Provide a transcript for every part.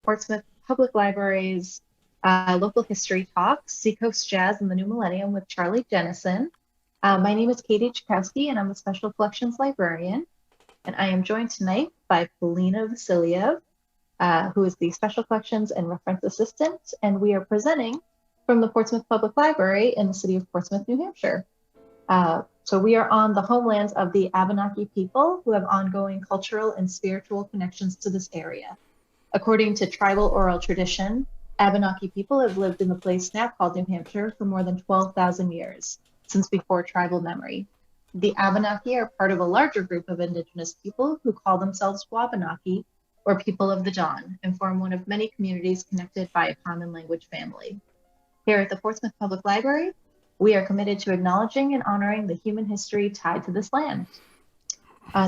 Portsmouth Public Library's local history talk, Seacoast Jazz and the New Millennium with Charlie Jennison. My name is Katie Chakowski, and I'm a Special Collections Librarian. And I am joined tonight by Polina Vasiliev, who is the Special Collections and Reference Assistant, and we are presenting from the Portsmouth Public Library in the city of Portsmouth, New Hampshire. So we are on the homelands of the Abenaki people who have ongoing cultural and spiritual connections to this area. According to tribal oral tradition, Abenaki people have lived in the place now called New Hampshire for more than 12,000 years, since before tribal memory. The Abenaki are part of a larger group of indigenous people who call themselves Wabanaki, or people of the dawn, and form one of many communities connected by a common language family. Here at the Portsmouth Public Library, we are committed to acknowledging and honoring the human history tied to this land.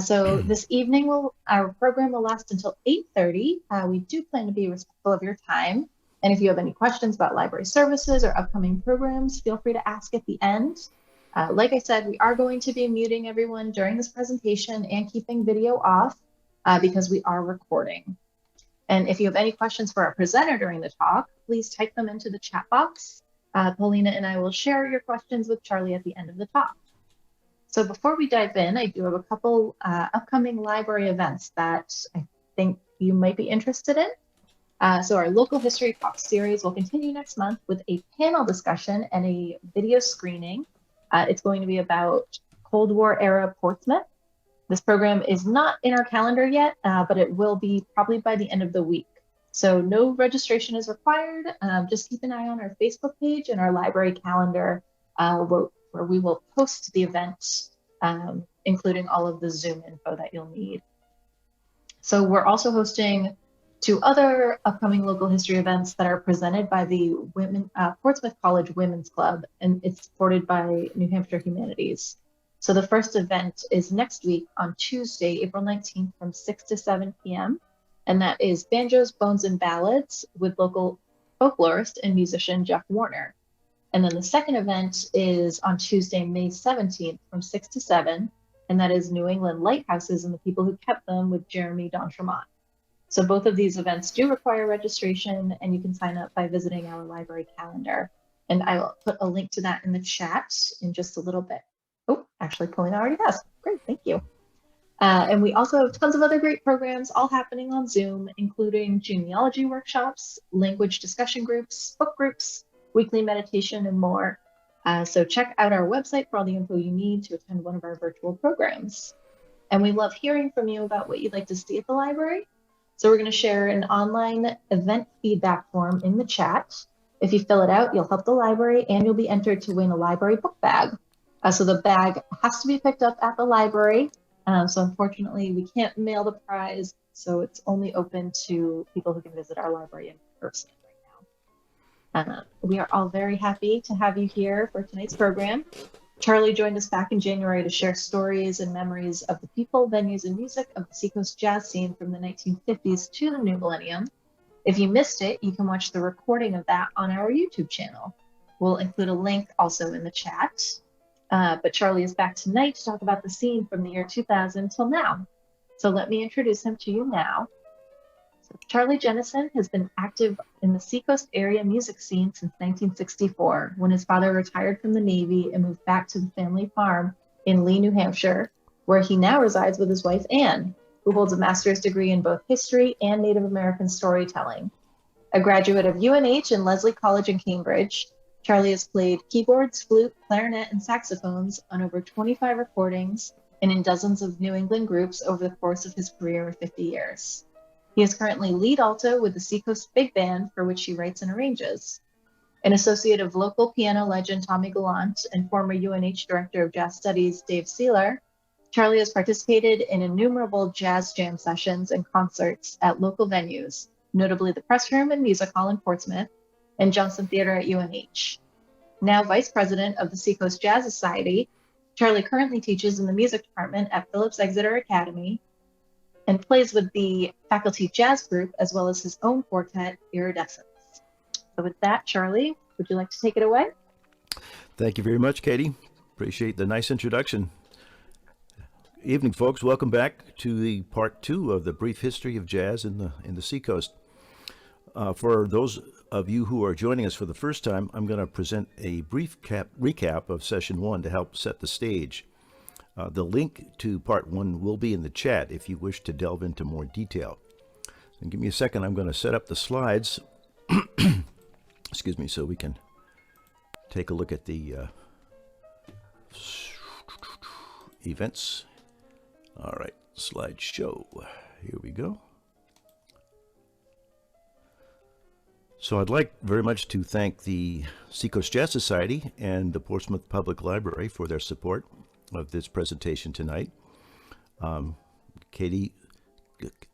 So this evening, our program will last until 8:30. We do plan to be respectful of your time. And if you have any questions about library services or upcoming programs, feel free to ask at the end. Like I said, we are going to be muting everyone during this presentation and keeping video off because we are recording. And if you have any questions for our presenter during the talk, please type them into the chat box. Polina and I will share your questions with Charlie at the end of the talk. So before we dive in, I do have a couple upcoming library events that I think you might be interested in. So our local history talk series will continue next month with a panel discussion and a video screening. It's going to be about Cold War era Portsmouth. This program is not in our calendar yet, but it will be probably by the end of the week. So no registration is required. Just keep an eye on our Facebook page and our library calendar where we will post the event, including all of the Zoom info that you'll need. So we're also hosting two other upcoming local history events that are presented by the Portsmouth College Women's Club, and it's supported by New Hampshire Humanities. So the first event is next week on Tuesday, April 19th from 6 to 7 p.m. And that is Banjos, Bones, and Ballads with local folklorist and musician Jeff Warner. And then the second event is on Tuesday, May 17th from 6 to 7, and that is New England Lighthouses and the People Who Kept Them with Jeremy d'Entremont. So both of these events do require registration, and you can sign up by visiting our library calendar. And I will put a link to that in the chat in just a little bit. Oh, actually, Paulina already has. Great, thank you. And we also have tons of other great programs all happening on Zoom, including genealogy workshops, language discussion groups, book groups, weekly meditation, and more. So check out our website for all the info you need to attend one of our virtual programs. And we love hearing from you about what you'd like to see at the library. So we're going to share an online event feedback form in the chat. If you fill it out, you'll help the library and you'll be entered to win a library book bag. So the bag has to be picked up at the library. So unfortunately, we can't mail the prize. So it's only open to people who can visit our library in person right now. We are all very happy to have you here for tonight's program. Charlie joined us back in January to share stories and memories of the people, venues, and music of the Seacoast jazz scene from the 1950s to the New Millennium. If you missed it, you can watch the recording of that on our YouTube channel. We'll include a link also in the chat. But Charlie is back tonight to talk about the scene from the year 2000 till now. So let me introduce him to you now. So Charlie Jennison has been active in the Seacoast area music scene since 1964, when his father retired from the Navy and moved back to the family farm in Lee, New Hampshire, where he now resides with his wife, Anne, who holds a master's degree in both history and Native American storytelling. A graduate of UNH and Lesley College in Cambridge, Charlie has played keyboards, flute, clarinet, and saxophones on over 25 recordings and in dozens of New England groups over the course of his career of 50 years. He is currently lead alto with the Seacoast Big Band, for which he writes and arranges. An associate of local piano legend Tommy Gallant and former UNH Director of Jazz Studies Dave Seeler, Charlie has participated in innumerable jazz jam sessions and concerts at local venues, notably the Press Room and Music Hall in Portsmouth and Johnson Theater at UNH. Now Vice President of the Seacoast Jazz Society, Charlie currently teaches in the music department at Phillips Exeter Academy and plays with the faculty jazz group as well as his own quartet, Iridescence. So with that, Charlie, would you like to take it away? Thank you very much, Katie. Appreciate the nice introduction. Evening, folks. Welcome back to the part 2 of the brief history of jazz in the Seacoast. For those of you who are joining us for the first time, I'm going to present a brief recap of Session 1 to help set the stage. The link to Part 1 will be in the chat if you wish to delve into more detail. And give me a second, I'm going to set up the slides, excuse me, so we can take a look at the events. All right, slideshow. Here we go. So I'd like very much to thank the Seacoast Jazz Society and the Portsmouth Public Library for their support of this presentation tonight. Katie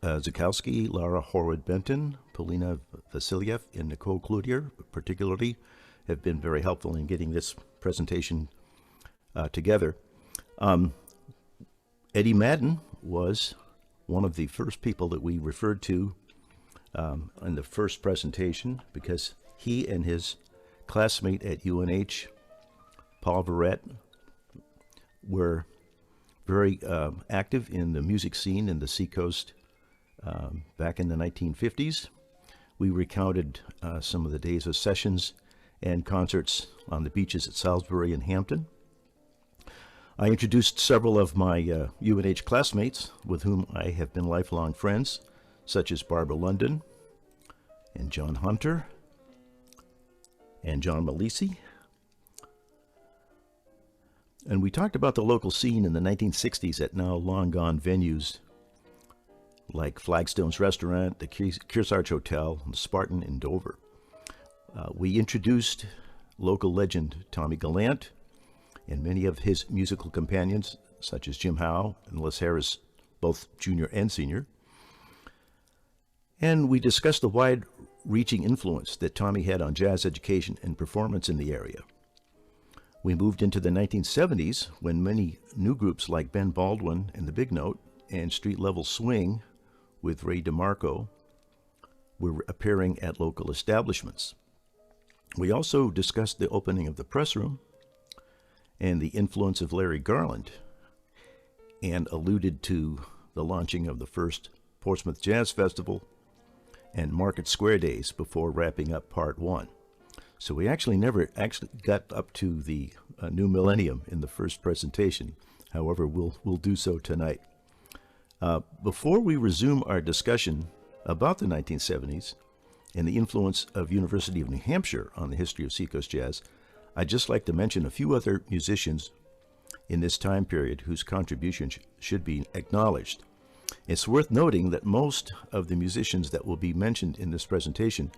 Zukowski, Laura Horwood-Benton, Polina Vasiliev, and Nicole Cloutier particularly have been very helpful in getting this presentation together. Eddie Madden was one of the first people that we referred to in the first presentation because he and his classmate at UNH, Paul Verrette, were very active in the music scene in the Seacoast back in the 1950s. We recounted some of the days of sessions and concerts on the beaches at Salisbury and Hampton. I introduced several of my UNH classmates with whom I have been lifelong friends, such as Barbara London and John Hunter and John Malisi. And we talked about the local scene in the 1960s at now long-gone venues like Flagstone's Restaurant, the Kearsarge Hotel, and the Spartan in Dover. We introduced local legend Tommy Gallant and many of his musical companions, such as Jim Howe and Les Harris, both junior and senior. And we discussed the wide-reaching influence that Tommy had on jazz education and performance in the area. We moved into the 1970s when many new groups like Ben Baldwin and the Big Note and Street Level Swing with Ray DeMarco were appearing at local establishments. We also discussed the opening of the Press Room and the influence of Larry Garland, and alluded to the launching of the first Portsmouth Jazz Festival and Market Square Days before wrapping up Part 1. So we actually never got up to the new millennium in the first presentation. However, we'll do so tonight. Before we resume our discussion about the 1970s and the influence of University of New Hampshire on the history of Seacoast Jazz, I'd just like to mention a few other musicians in this time period whose contributions should be acknowledged. It's worth noting that most of the musicians that will be mentioned in this presentation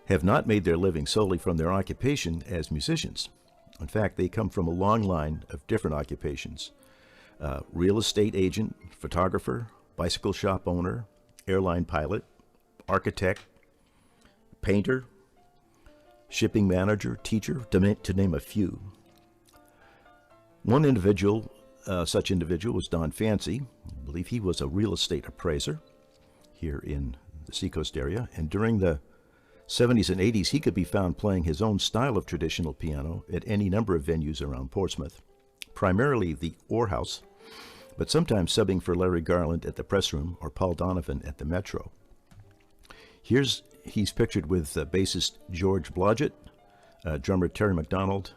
have not made their living solely from their occupation as musicians. In fact, they come from a long line of different occupations. Real estate agent, photographer, bicycle shop owner, airline pilot, architect, painter, shipping manager, teacher, to name a few. One individual, such individual was Don Fancy. I believe he was a real estate appraiser here in the Seacoast area, and during the 70s and 80s, he could be found playing his own style of traditional piano at any number of venues around Portsmouth, primarily the Orr House, but sometimes subbing for Larry Garland at the Press Room or Paul Donovan at the Metro. He's pictured with bassist George Blodgett, drummer Terry McDonald,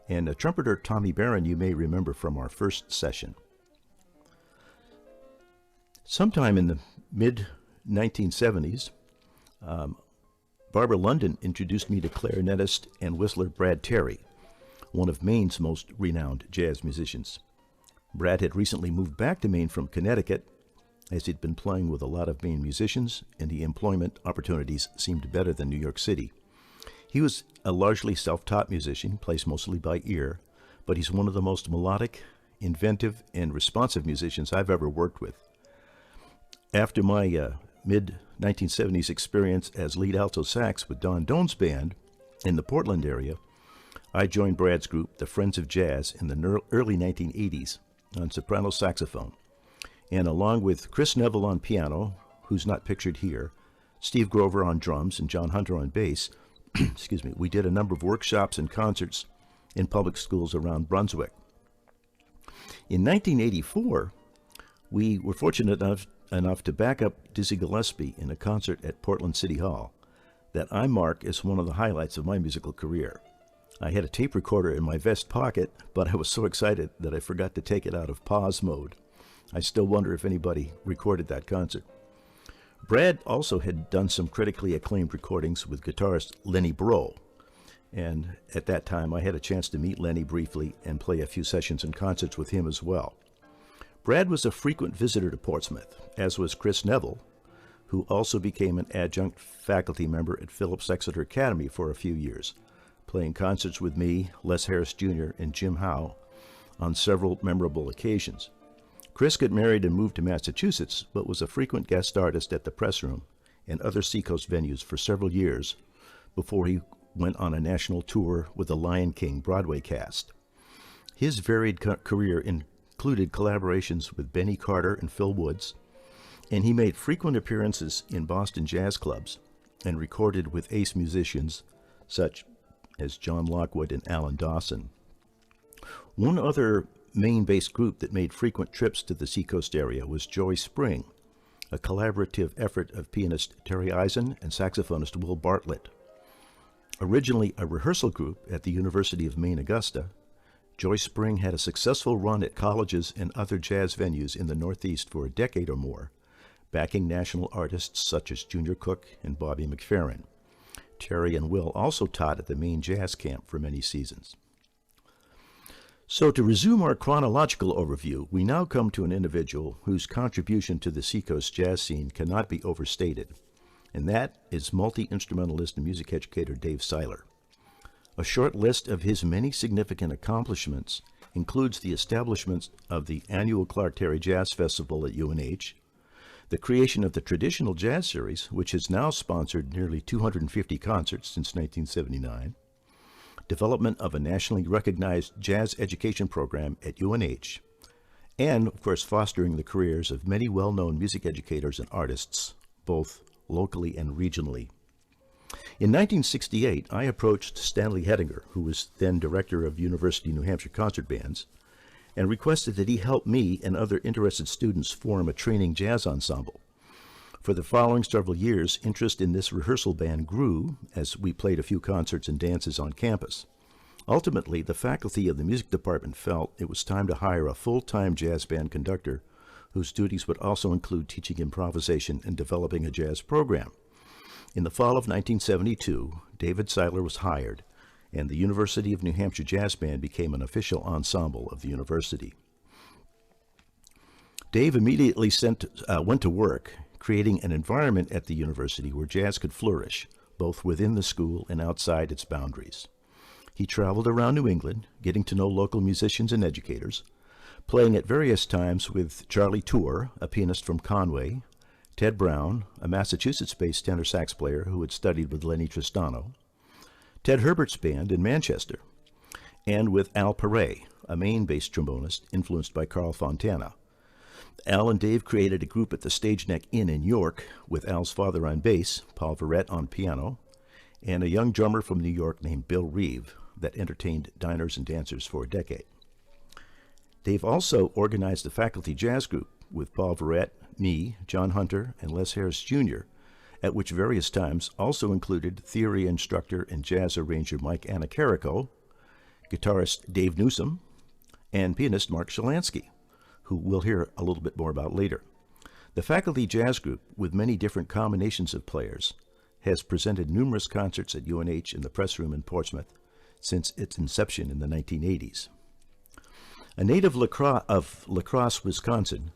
and trumpeter Tommy Barron you may remember from our first session. Sometime in the mid-1970s, Barbara London introduced me to clarinetist and whistler Brad Terry, one of Maine's most renowned jazz musicians. Brad had recently moved back to Maine from Connecticut, as he'd been playing with a lot of Maine musicians, and the employment opportunities seemed better than New York City. He was a largely self-taught musician, plays mostly by ear, but he's one of the most melodic, inventive, and responsive musicians I've ever worked with. After my mid-1970s experience as lead alto sax with Don Doan's band in the Portland area, I joined Brad's group, the Friends of Jazz, in the early 1980s on soprano saxophone. And along with Chris Neville on piano, who's not pictured here, Steve Grover on drums, and John Hunter on bass, excuse me, we did a number of workshops and concerts in public schools around Brunswick. In 1984, we were fortunate enough to back up Dizzy Gillespie in a concert at Portland City Hall. that I mark as one of the highlights of my musical career. I had a tape recorder in my vest pocket, but I was so excited that I forgot to take it out of pause mode. I still wonder if anybody recorded that concert. Brad also had done some critically acclaimed recordings with guitarist Lenny Breau, and at that time I had a chance to meet Lenny briefly and play a few sessions and concerts with him as well. Brad was a frequent visitor to Portsmouth, as was Chris Neville, who also became an adjunct faculty member at Phillips Exeter Academy for a few years, playing concerts with me, Les Harris Jr., and Jim Howe on several memorable occasions. Chris got married and moved to Massachusetts, but was a frequent guest artist at the Press Room and other Seacoast venues for several years before he went on a national tour with the Lion King Broadway cast. His varied career included collaborations with Benny Carter and Phil Woods, and he made frequent appearances in Boston jazz clubs and recorded with ace musicians such as John Lockwood and Alan Dawson. One other Maine-based group that made frequent trips to the Seacoast area was Joy Spring, a collaborative effort of pianist Terry Eisen and saxophonist Will Bartlett. Originally a rehearsal group at the University of Maine, Augusta, Joy Spring had a successful run at colleges and other jazz venues in the Northeast for a decade or more, backing national artists such as Junior Cook and Bobby McFerrin. Terry and Will also taught at the Maine Jazz Camp for many seasons. So to resume our chronological overview, we now come to an individual whose contribution to the Seacoast jazz scene cannot be overstated, and that is multi-instrumentalist and music educator Dave Seiler. A short list of his many significant accomplishments includes the establishment of the annual Clark Terry Jazz Festival at UNH, the creation of the Traditional Jazz Series, which has now sponsored nearly 250 concerts since 1979, development of a nationally recognized jazz education program at UNH, and, of course, fostering the careers of many well-known music educators and artists, both locally and regionally. In 1968, I approached Stanley Hettinger, who was then director of University of New Hampshire concert bands, and requested that he help me and other interested students form a training jazz ensemble. For the following several years, interest in this rehearsal band grew as we played a few concerts and dances on campus. Ultimately, the faculty of the music department felt it was time to hire a full-time jazz band conductor whose duties would also include teaching improvisation and developing a jazz program. In the fall of 1972, David Seiler was hired, and the University of New Hampshire Jazz Band became an official ensemble of the university. Dave immediately went to work creating an environment at the university where jazz could flourish, both within the school and outside its boundaries. He traveled around New England, getting to know local musicians and educators, playing at various times with Charlie Tour, a pianist from Conway, Ted Brown, a Massachusetts-based tenor sax player who had studied with Lenny Tristano, Ted Herbert's band in Manchester, and with Al Perret, a Maine-based trombonist influenced by Carl Fontana. Al and Dave created a group at the Stage Neck Inn in York with Al's father on bass, Paul Verrette on piano, and a young drummer from New York named Bill Reeve that entertained diners and dancers for a decade. Dave also organized a faculty jazz group with Paul Verrette, me, John Hunter, and Les Harris Jr., at which various times also included theory instructor and jazz arranger Mike Anacarico, guitarist Dave Newsom, and pianist Mark Shalansky, who we'll hear a little bit more about later. The faculty jazz group, with many different combinations of players, has presented numerous concerts at UNH and the Press Room in Portsmouth since its inception in the 1980s. A native of La Crosse, Wisconsin,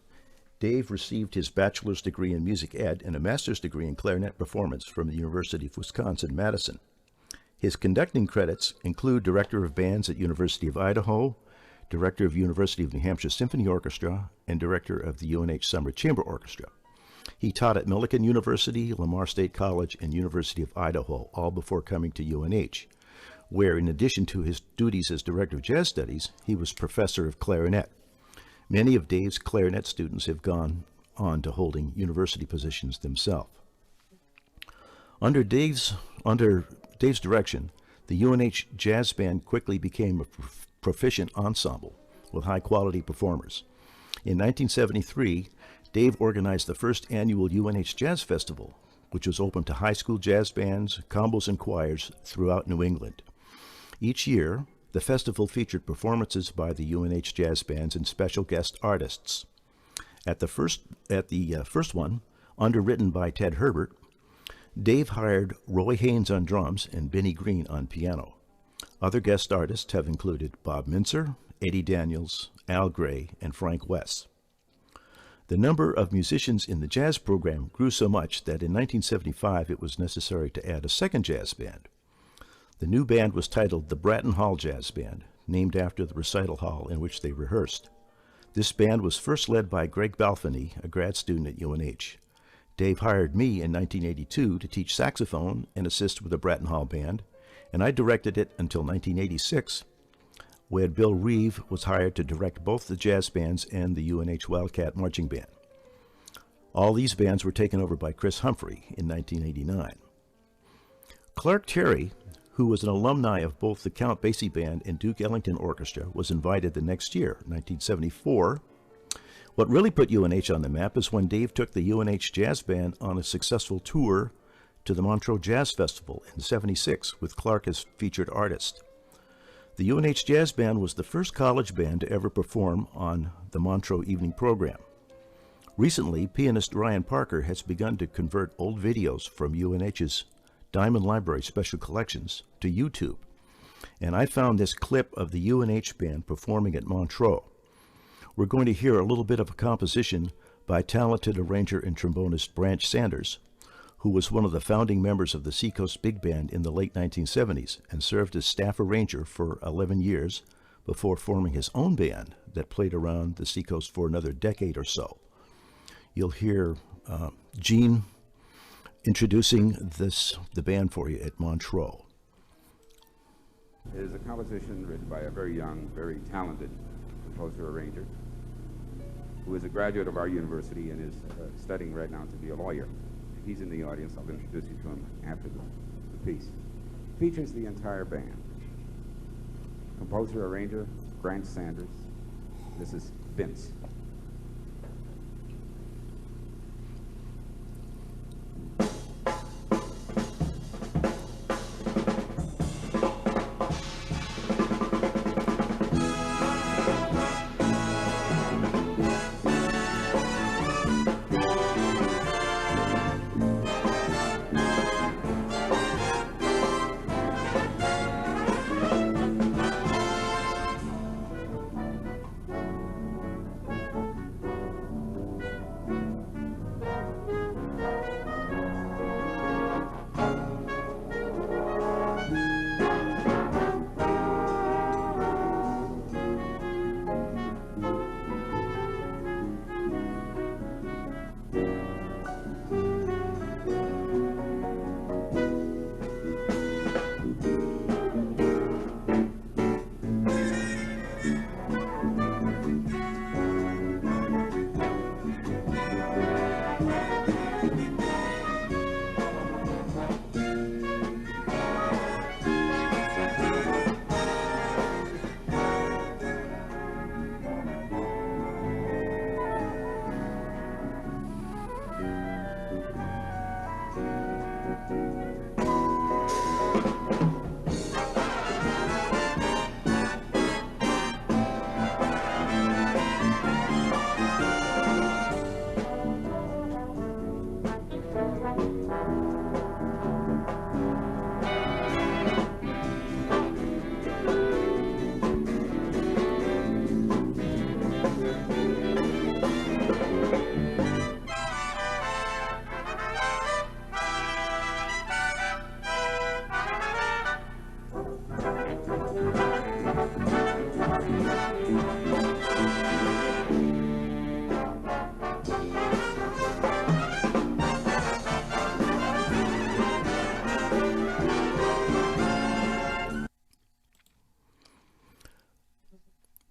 Dave received his bachelor's degree in music ed and a master's degree in clarinet performance from the University of Wisconsin-Madison. His conducting credits include director of bands at University of Idaho, director of University of New Hampshire Symphony Orchestra, and director of the UNH Summer Chamber Orchestra. He taught at Millikan University, Lamar State College, and University of Idaho, all before coming to UNH, where in addition to his duties as director of jazz studies, he was professor of clarinet. Many of Dave's clarinet students have gone on to holding university positions themselves. Under Dave's direction, the UNH Jazz Band quickly became a proficient ensemble with high-quality performers. In 1973, Dave organized the first annual UNH Jazz Festival, which was open to high school jazz bands, combos, and choirs throughout New England. Each year, the festival featured performances by the UNH jazz bands and special guest artists. At the first one, underwritten by Ted Herbert, Dave hired Roy Haynes on drums and Benny Green on piano. Other guest artists have included Bob Mintzer, Eddie Daniels, Al Gray, and Frank West. The number of musicians in the jazz program grew so much that in 1975 it was necessary to add a second jazz band. The new band was titled the Bratton Hall Jazz Band, named after the recital hall in which they rehearsed. This band was first led by Greg Balfany, a grad student at UNH. Dave hired me in 1982 to teach saxophone and assist with the Bratton Hall Band, and I directed it until 1986, when Bill Reeve was hired to direct both the jazz bands and the UNH Wildcat Marching Band. All these bands were taken over by Chris Humphrey in 1989. Clark Terry, who was an alumni of both the Count Basie Band and Duke Ellington Orchestra, was invited the next year, 1974. What really put UNH on the map is when Dave took the UNH Jazz Band on a successful tour to the Montreux Jazz Festival in '76 with Clark as featured artist. The UNH Jazz Band was the first college band to ever perform on the Montreux evening program. Recently, pianist Ryan Parker has begun to convert old videos from UNH's Diamond Library Special Collections to YouTube, and I found this clip of the UNH Band performing at Montreux. We're going to hear a little bit of a composition by talented arranger and trombonist Branch Sanders, who was one of the founding members of the Seacoast Big Band in the late 1970s and served as staff arranger for 11 years before forming his own band that played around the Seacoast for another decade or so. You'll hear Gene introducing the band for you at Montreux. It is a composition written by a very young, very talented composer-arranger who is a graduate of our university and is studying right now to be a lawyer. If he's in the audience, I'll introduce you to him after the piece. Features the entire band. Composer-arranger, Branch Sanders. This is Vince.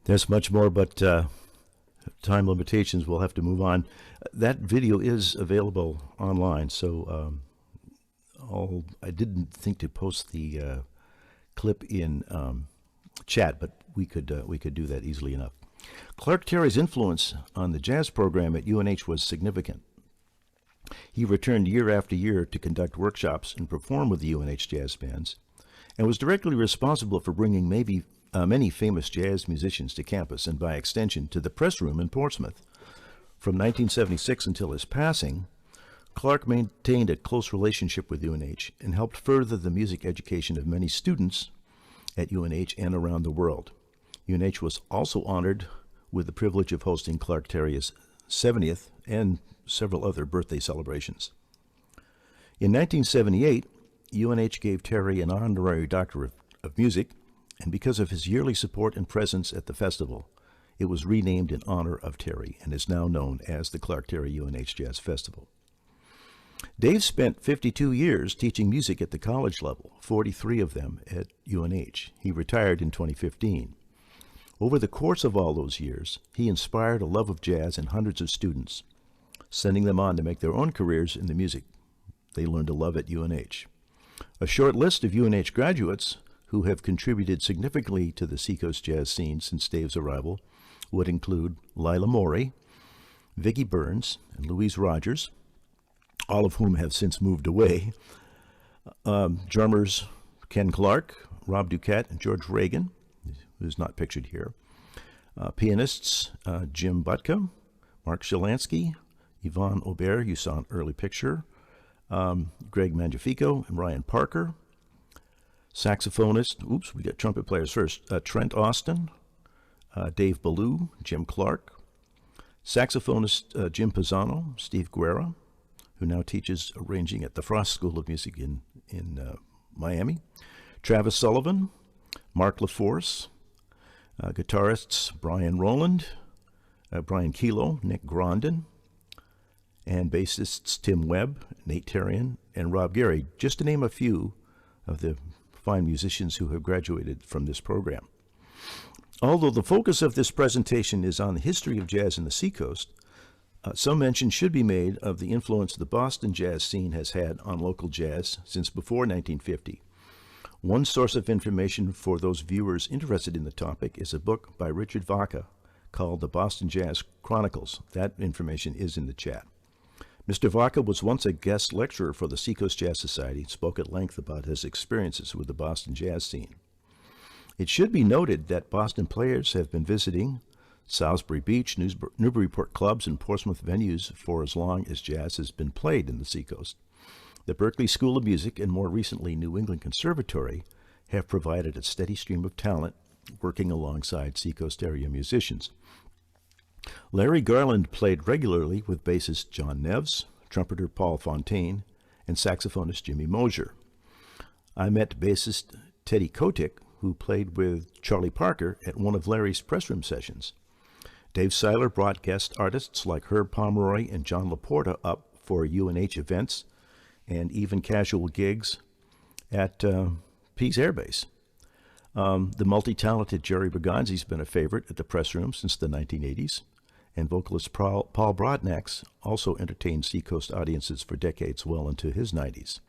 There's much more, but time limitations, we'll have to move on. That video is available online, so I didn't think to post the clip in chat, but we could do that easily enough. Clark Terry's influence on the jazz program at UNH was significant. He returned year after year to conduct workshops and perform with the UNH jazz bands, and was directly responsible for bringing many famous jazz musicians to campus and, by extension, to the press room in Portsmouth. From 1976 until his passing, Clark maintained a close relationship with UNH and helped further the music education of many students at UNH and around the world. UNH was also honored with the privilege of hosting Clark Terry's 70th and several other birthday celebrations. In 1978, UNH gave Terry an honorary Doctor of Music, and because of his yearly support and presence at the festival, it was renamed in honor of Terry and is now known as the Clark Terry UNH Jazz Festival. Dave spent 52 years teaching music at the college level, 43 of them at UNH. He retired in 2015. Over the course of all those years, he inspired a love of jazz in hundreds of students, sending them on to make their own careers in the music they learned to love at UNH. A short list of UNH graduates who have contributed significantly to the Seacoast jazz scene since Dave's arrival would include Lila Morey, Vicki Burns, and Louise Rogers, all of whom have since moved away, drummers Ken Clark, Rob Duquette, and George Reagan, who's not pictured here, pianists Jim Butka, Mark Shalansky, Yvonne Aubert, you saw an early picture, Greg Mangiafico and Ryan Parker, saxophonist, we got trumpet players first, Trent Austin, Dave BALLOU, Jim Clark, saxophonist Jim Pisano, Steve Guerra, who now teaches arranging at the Frost School of Music in Miami, Travis Sullivan, Mark LaForce, guitarists Brian Rowland, Brian Kilo, Nick Grondin, and bassists Tim Webb, Nate Terrian, and Rob Gary, just to name a few of the fine musicians who have graduated from this program. Although the focus of this presentation is on the history of jazz in the Seacoast, some mention should be made of the influence the Boston jazz scene has had on local jazz since before 1950. One source of information for those viewers interested in the topic is a book by Richard Vaca called The Boston Jazz Chronicles. That information is in the chat. Mr. Vaca was once a guest lecturer for the Seacoast Jazz Society and spoke at length about his experiences with the Boston jazz scene. It should be noted that Boston players have been visiting Salisbury Beach, Newburyport clubs, and Portsmouth venues for as long as jazz has been played in the Seacoast. The Berklee School of Music and more recently New England Conservatory have provided a steady stream of talent working alongside Seacoast area musicians. Larry Garland played regularly with bassist John Neves, trumpeter Paul Fontaine, and saxophonist Jimmy Mosier. I met bassist Teddy Kotick, who played with Charlie Parker at one of Larry's press room sessions. Dave Seiler brought guest artists like Herb Pomeroy and John Laporta up for UNH events and even casual gigs at Pease Air Base. The multi-talented Jerry Bergonzi's been a favorite at the press room since the 1980s, and vocalist Paul Broadnax also entertained Seacoast audiences for decades well into his 90s.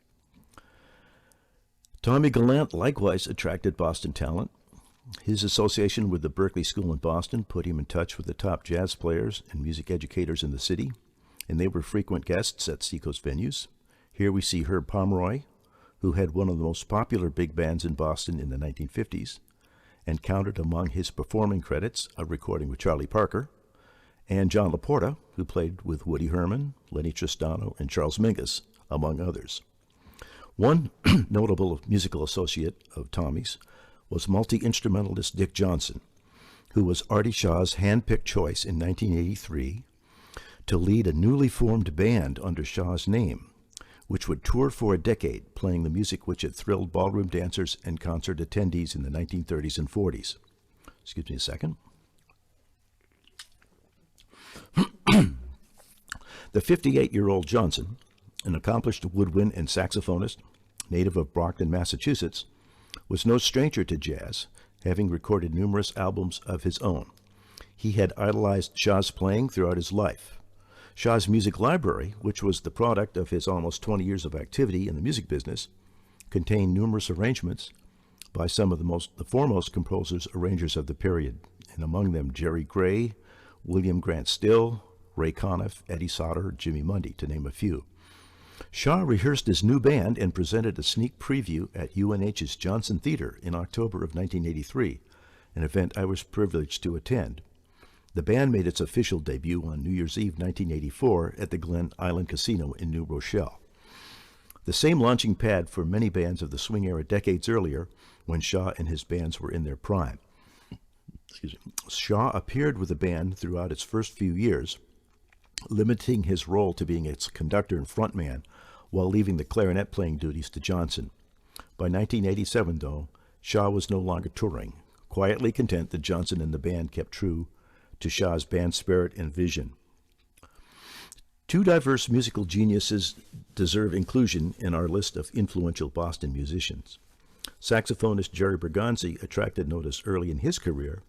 Tommy Gallant likewise attracted Boston talent. His association with the Berklee School in Boston put him in touch with the top jazz players and music educators in the city, and they were frequent guests at Seacoast venues. Here we see Herb Pomeroy, who had one of the most popular big bands in Boston in the 1950s, and counted among his performing credits a recording with Charlie Parker, and John Laporta, who played with Woody Herman, Lenny Tristano, and Charles Mingus, among others. One notable musical associate of Tommy's was multi-instrumentalist Dick Johnson, who was Artie Shaw's hand-picked choice in 1983 to lead a newly formed band under Shaw's name, which would tour for a decade, playing the music which had thrilled ballroom dancers and concert attendees in the 1930s and 40s. Excuse me a second. The 58-year-old Johnson, an accomplished woodwind and saxophonist, native of Brockton, Massachusetts, was no stranger to jazz, having recorded numerous albums of his own. He had idolized Shaw's playing throughout his life. Shaw's music library, which was the product of his almost 20 years of activity in the music business, contained numerous arrangements by some of the foremost composers, arrangers of the period, and among them Jerry Gray, William Grant Still, Ray Conniff, Eddie Sauter, Jimmy Mundy, to name a few. Shaw rehearsed his new band and presented a sneak preview at UNH's Johnson Theater in October of 1983, an event I was privileged to attend. The band made its official debut on New Year's Eve 1984 at the Glen Island Casino in New Rochelle, the same launching pad for many bands of the swing era decades earlier when Shaw and his bands were in their prime. Shaw appeared with the band throughout its first few years, limiting his role to being its conductor and frontman while leaving the clarinet playing duties to Johnson. By 1987, though, Shaw was no longer touring, quietly content that Johnson and the band kept true to Shaw's band spirit and vision. Two diverse musical geniuses deserve inclusion in our list of influential Boston musicians. Saxophonist Jerry Bergonzi attracted notice early in his career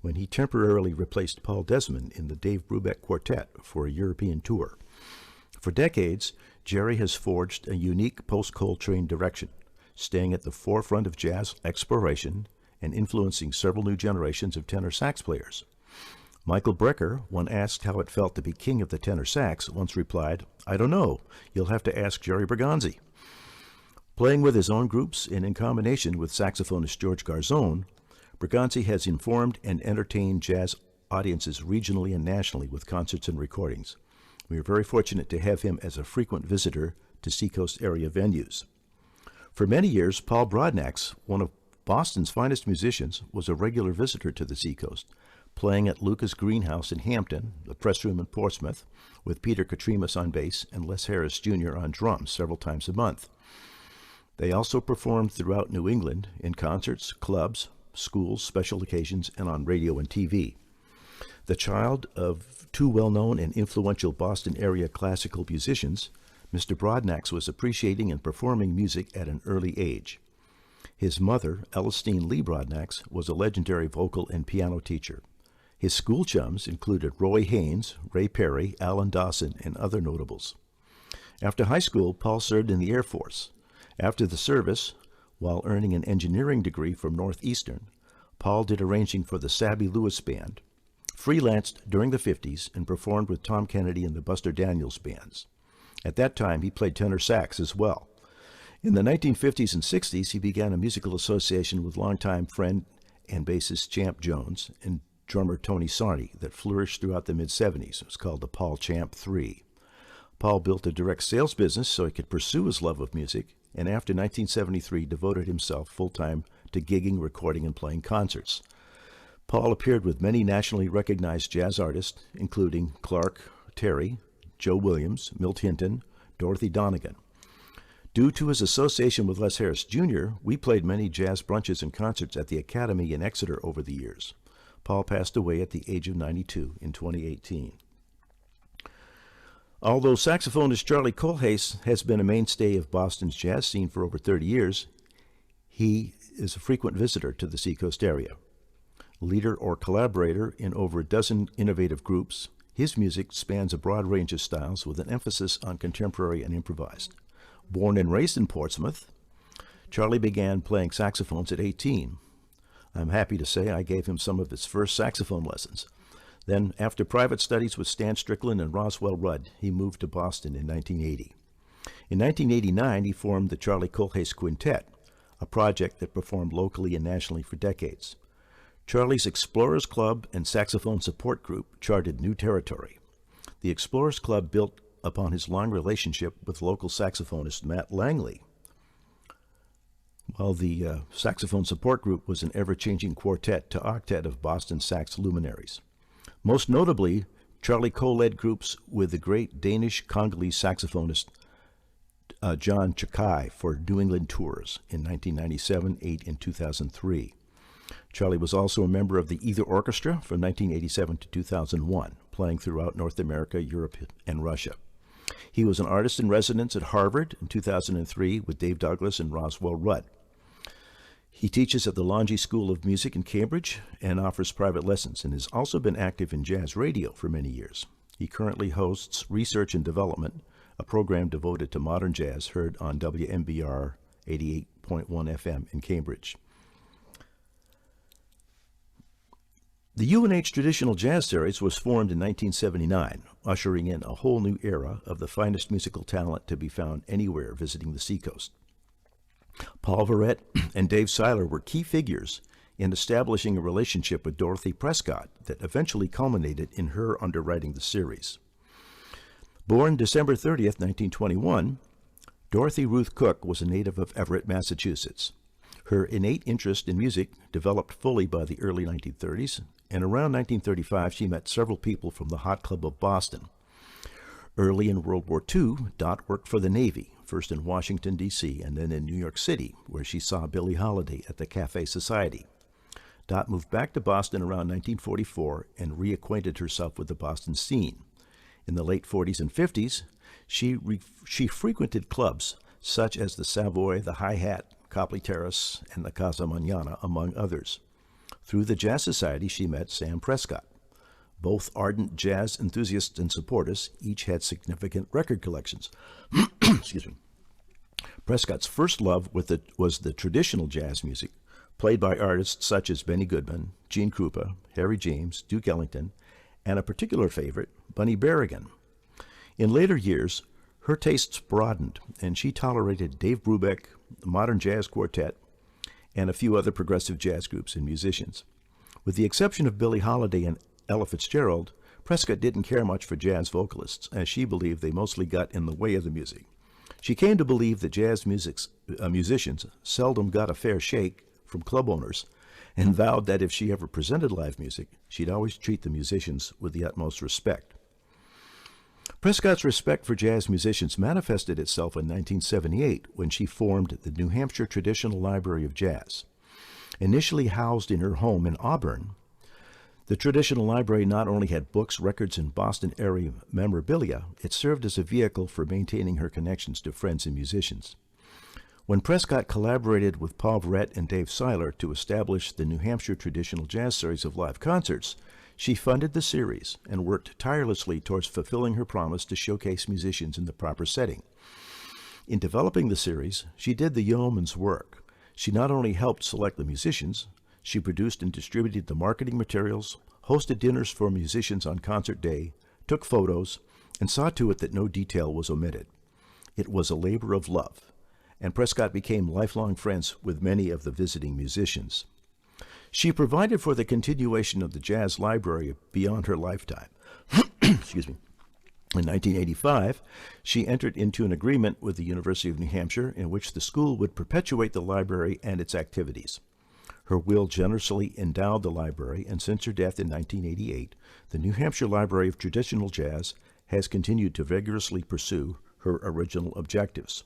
when he temporarily replaced Paul Desmond in the Dave Brubeck Quartet for a European tour. For decades, Jerry has forged a unique post-Coltrane direction, staying at the forefront of jazz exploration and influencing several new generations of tenor sax players. Michael Brecker, when asked how it felt to be king of the tenor sax, once replied, "I don't know. You'll have to ask Jerry Bergonzi." Playing with his own groups and in combination with saxophonist George Garzone, Bergonzi has informed and entertained jazz audiences regionally and nationally with concerts and recordings. We are very fortunate to have him as a frequent visitor to Seacoast area venues. For many years, Paul Broadnax, one of Boston's finest musicians, was a regular visitor to the Seacoast, playing at Lucas Greenhouse in Hampton, the Press Room in Portsmouth, with Peter Katrimas on bass and Les Harris Jr. on drums several times a month. They also performed throughout New England in concerts, clubs, schools, special occasions, and on radio and TV. The child of two well-known and influential Boston area classical musicians, Mr. Broadnax was appreciating and performing music at an early age. His mother, Elistine Lee Broadnax, was a legendary vocal and piano teacher. His school chums included Roy Haynes, Ray Perry, Alan Dawson, and other notables. After high school, Paul served in the Air Force. After the service, while earning an engineering degree from Northeastern, Paul did arranging for the Sabby Lewis Band, freelanced during the 50s, and performed with Tom Kennedy and the Buster Daniels bands. At that time, he played tenor sax as well. In the 1950s and 60s, he began a musical association with longtime friend and bassist Champ Jones and drummer Tony Sarney that flourished throughout the mid-70s. It was called the Paul Champ 3. Paul built a direct sales business so he could pursue his love of music, and after 1973 devoted himself full-time to gigging, recording, and playing concerts. Paul appeared with many nationally recognized jazz artists, including Clark Terry, Joe Williams, Milt Hinton, Dorothy Donegan. Due to his association with Les Harris Jr., we played many jazz brunches and concerts at the Academy in Exeter over the years. Paul passed away at the age of 92 in 2018. Although saxophonist Charlie Kohlhaas has been a mainstay of Boston's jazz scene for over 30 years, he is a frequent visitor to the Seacoast area. Leader or collaborator in over a dozen innovative groups, his music spans a broad range of styles with an emphasis on contemporary and improvised. Born and raised in Portsmouth, Charlie began playing saxophones at 18. I'm happy to say I gave him some of his first saxophone lessons. Then, after private studies with Stan Strickland and Roswell Rudd, he moved to Boston in 1980. In 1989, he formed the Charlie Kohlhaas Quintet, a project that performed locally and nationally for decades. Charlie's Explorers Club and Saxophone Support Group charted new territory. The Explorers Club built upon his long relationship with local saxophonist Matt Langley, while the Saxophone Support Group was an ever-changing quartet to octet of Boston sax luminaries. Most notably, Charlie co-led groups with the great Danish-Congolese saxophonist John Chakai for New England tours in 1997, 8, and 2003. Charlie was also a member of the Either Orchestra from 1987 to 2001, playing throughout North America, Europe, and Russia. He was an artist in residence at Harvard in 2003 with Dave Douglas and Roswell Rudd. He teaches at the Longy School of Music in Cambridge and offers private lessons, and has also been active in jazz radio for many years. He currently hosts Research and Development, a program devoted to modern jazz heard on WMBR 88.1 FM in Cambridge. The UNH Traditional Jazz Series was formed in 1979. ushering in a whole new era of the finest musical talent to be found anywhere visiting the Seacoast. Paul Verrette and Dave Seiler were key figures in establishing a relationship with Dorothy Prescott that eventually culminated in her underwriting the series. Born December 30th, 1921, Dorothy Ruth Cook was a native of Everett, Massachusetts. Her innate interest in music developed fully by the early 1930s, and around 1935 she met several people from the Hot Club of Boston. Early in World War II, Dot worked for the Navy, first in Washington, D.C., and then in New York City, where she saw Billie Holiday at the Cafe Society. Dot moved back to Boston around 1944 and reacquainted herself with the Boston scene. In the late 40s and 50s, she frequented clubs such as the Savoy, the Hi-Hat, Copley Terrace, and the Casa Mañana, among others. Through the Jazz Society, she met Sam Prescott. Both ardent jazz enthusiasts and supporters, each had significant record collections. Excuse me. Prescott's first love was the traditional jazz music, played by artists such as Benny Goodman, Gene Krupa, Harry James, Duke Ellington, and a particular favorite, Bunny Berrigan. In later years, her tastes broadened, and she tolerated Dave Brubeck, the Modern Jazz Quartet, and a few other progressive jazz groups and musicians. With the exception of Billie Holiday and Ella Fitzgerald, Prescott didn't care much for jazz vocalists, as she believed they mostly got in the way of the music. She came to believe that jazz musicians seldom got a fair shake from club owners, and vowed that if she ever presented live music, she'd always treat the musicians with the utmost respect. Prescott's respect for jazz musicians manifested itself in 1978 when she formed the New Hampshire Traditional Library of Jazz. Initially housed in her home in Auburn, the Traditional Library not only had books, records, and Boston area memorabilia, it served as a vehicle for maintaining her connections to friends and musicians. When Prescott collaborated with Paul Verrette and Dave Seiler to establish the New Hampshire Traditional Jazz Series of live concerts, she funded the series and worked tirelessly towards fulfilling her promise to showcase musicians in the proper setting. In developing the series, she did the yeoman's work. She not only helped select the musicians, she produced and distributed the marketing materials, hosted dinners for musicians on concert day, took photos, and saw to it that no detail was omitted. It was a labor of love, and Prescott became lifelong friends with many of the visiting musicians. She provided for the continuation of the Jazz Library beyond her lifetime. Excuse me. In 1985, she entered into an agreement with the University of New Hampshire in which the school would perpetuate the library and its activities. Her will generously endowed the library, and since her death in 1988, the New Hampshire Library of Traditional Jazz has continued to vigorously pursue her original objectives.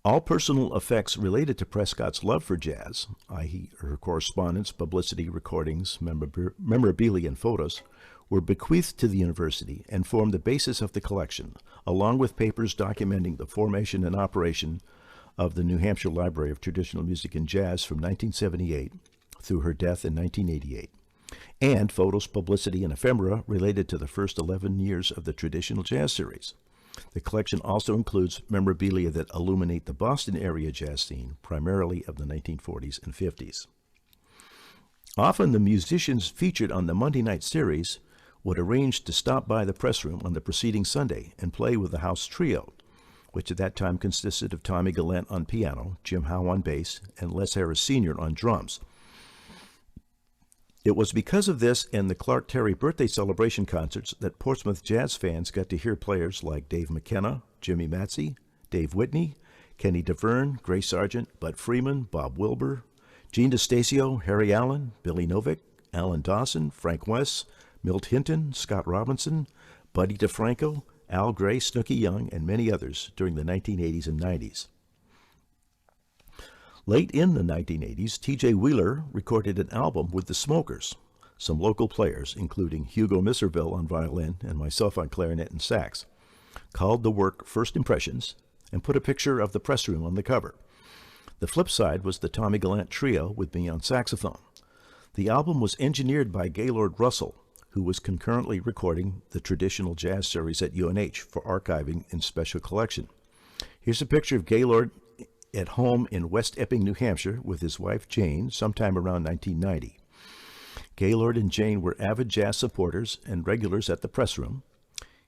All personal effects related to Prescott's love for jazz, i.e. her correspondence, publicity, recordings, memorabilia, and photos, were bequeathed to the university and formed the basis of the collection, along with papers documenting the formation and operation of the New Hampshire Library of Traditional Music and Jazz from 1978 through her death in 1988, and photos, publicity, and ephemera related to the first 11 years of the Traditional Jazz Series. The collection also includes memorabilia that illuminate the Boston area jazz scene, primarily of the 1940s and 50s. Often the musicians featured on the Monday night series would arrange to stop by the press room on the preceding Sunday and play with the house trio, which at that time consisted of Tommy Gallant on piano, Jim Howe on bass, and Les Harris Sr. on drums. It was because of this and the Clark Terry birthday celebration concerts that Portsmouth jazz fans got to hear players like Dave McKenna, Jimmy Matsey, Dave Whitney, Kenny DeVerne, Grace Sargent, Bud Freeman, Bob Wilbur, Gene DeStacio, Harry Allen, Billy Novick, Alan Dawson, Frank West, Milt Hinton, Scott Robinson, Buddy DeFranco, Al Gray, Snooky Young, and many others during the 1980s and 90s. Late in the 1980s, T.J. Wheeler recorded an album with the Smokers, some local players, including Hugo Misserville on violin and myself on clarinet and sax, called the work First Impressions, and put a picture of the press room on the cover. The flip side was the Tommy Gallant Trio with me on saxophone. The album was engineered by Gaylord Russell, who was concurrently recording the Traditional Jazz Series at UNH for archiving in special collection. Here's a picture of Gaylord at home in West Epping, New Hampshire, with his wife Jane sometime around 1990. Gaylord and Jane were avid jazz supporters and regulars at the press room.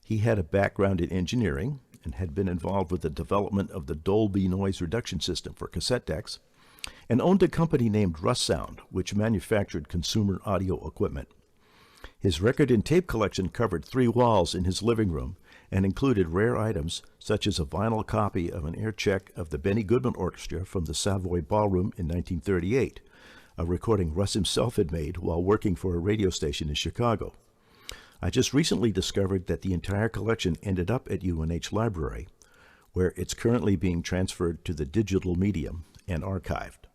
He had a background in engineering and had been involved with the development of the Dolby noise reduction system for cassette decks, and owned a company named Russ Sound, which manufactured consumer audio equipment. His record and tape collection covered 3 walls in his living room and included rare items such as a vinyl copy of an air check of the Benny Goodman Orchestra from the Savoy Ballroom in 1938, a recording Russ himself had made while working for a radio station in Chicago. I just recently discovered that the entire collection ended up at UNH Library, where it's currently being transferred to the digital medium and archived.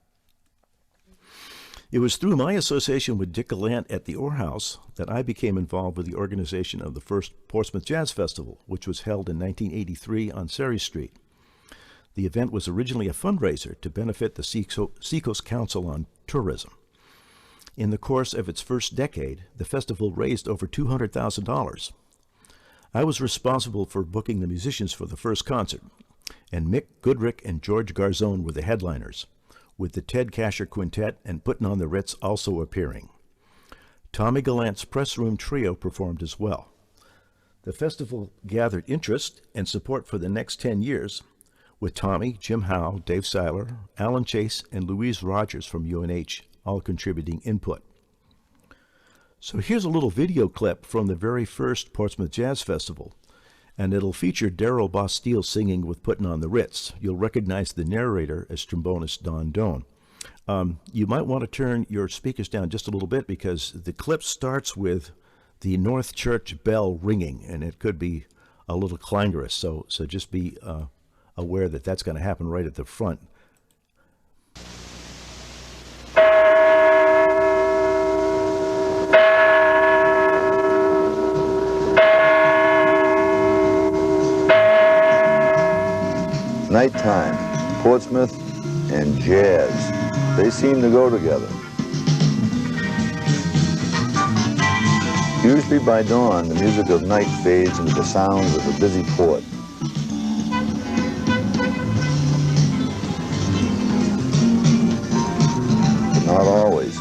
It was through my association with Dick Gallant at the Orr House that I became involved with the organization of the first Portsmouth Jazz Festival, which was held in 1983 on Surrey Street. The event was originally a fundraiser to benefit the Seacoast Council on Tourism. In the course of its first decade, the festival raised over $200,000. I was responsible for booking the musicians for the first concert, and Mick Goodrick and George Garzone were the headliners, with the Ted Kasher Quintet and Puttin' on the Ritz also appearing. Tommy Gallant's Press Room Trio performed as well. The festival gathered interest and support for the next 10 years, with Tommy, Jim Howe, Dave Seiler, Alan Chase, and Louise Rogers from UNH all contributing input. So here's a little video clip from the very first Portsmouth Jazz Festival, and it'll feature Darrell Bastille singing with Puttin' on the Ritz. You'll recognize the narrator as trombonist Don Doan. You might want to turn your speakers down just a little bit because the clip starts with the North Church bell ringing, and it could be a little clangorous, so just be aware that that's going to happen right at the front. Nighttime, Portsmouth, and jazz. They seem to go together. Usually by dawn, the music of night fades into the sounds of a busy port. But not always.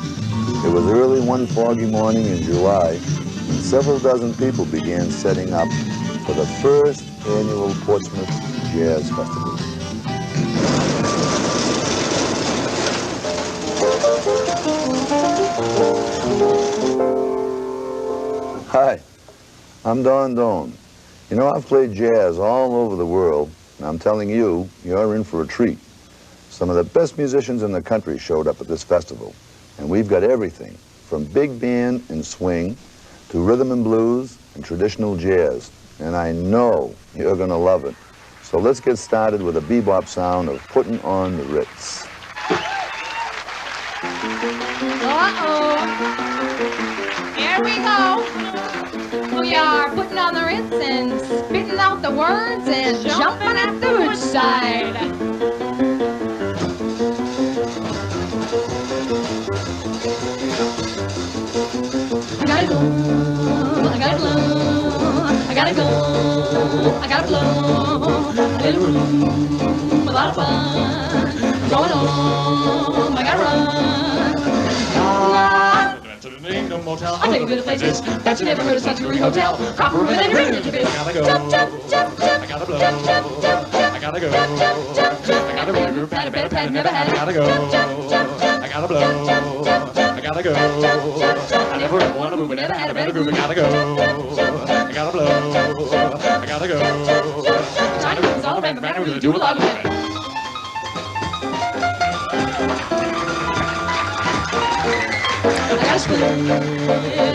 It was early one foggy morning in July, and several dozen people began setting up for the first annual Portsmouth Jazz Festival. Hi, I'm Don Doan. You know, I've played jazz all over the world, and I'm telling you, you're in for a treat. Some of the best musicians in the country showed up at this festival, and we've got everything from big band and swing to rhythm and blues and traditional jazz, and I know you're gonna love it. So let's get started with a bebop sound of Puttin' on the Ritz. Here we go. We are putting on the Ritz and spitting out the words and jumping at the woodside. I gotta go, I gotta blow, I gotta go, I gotta blow. A little room, a lot of fun, going on, I gotta run. Ain't no motel. I'll take you to the places that you never heard of, such a great hotel. Proper room and every room to I gotta go. I gotta blow. I gotta go. I gotta go. Pat, better pat, never had. I gotta go. I gotta blow. I gotta go. I never had one move, but never had a better groove. I gotta go. I gotta blow. I gotta go. China room's all around the brand new, do a lot of it. I gotta scream, I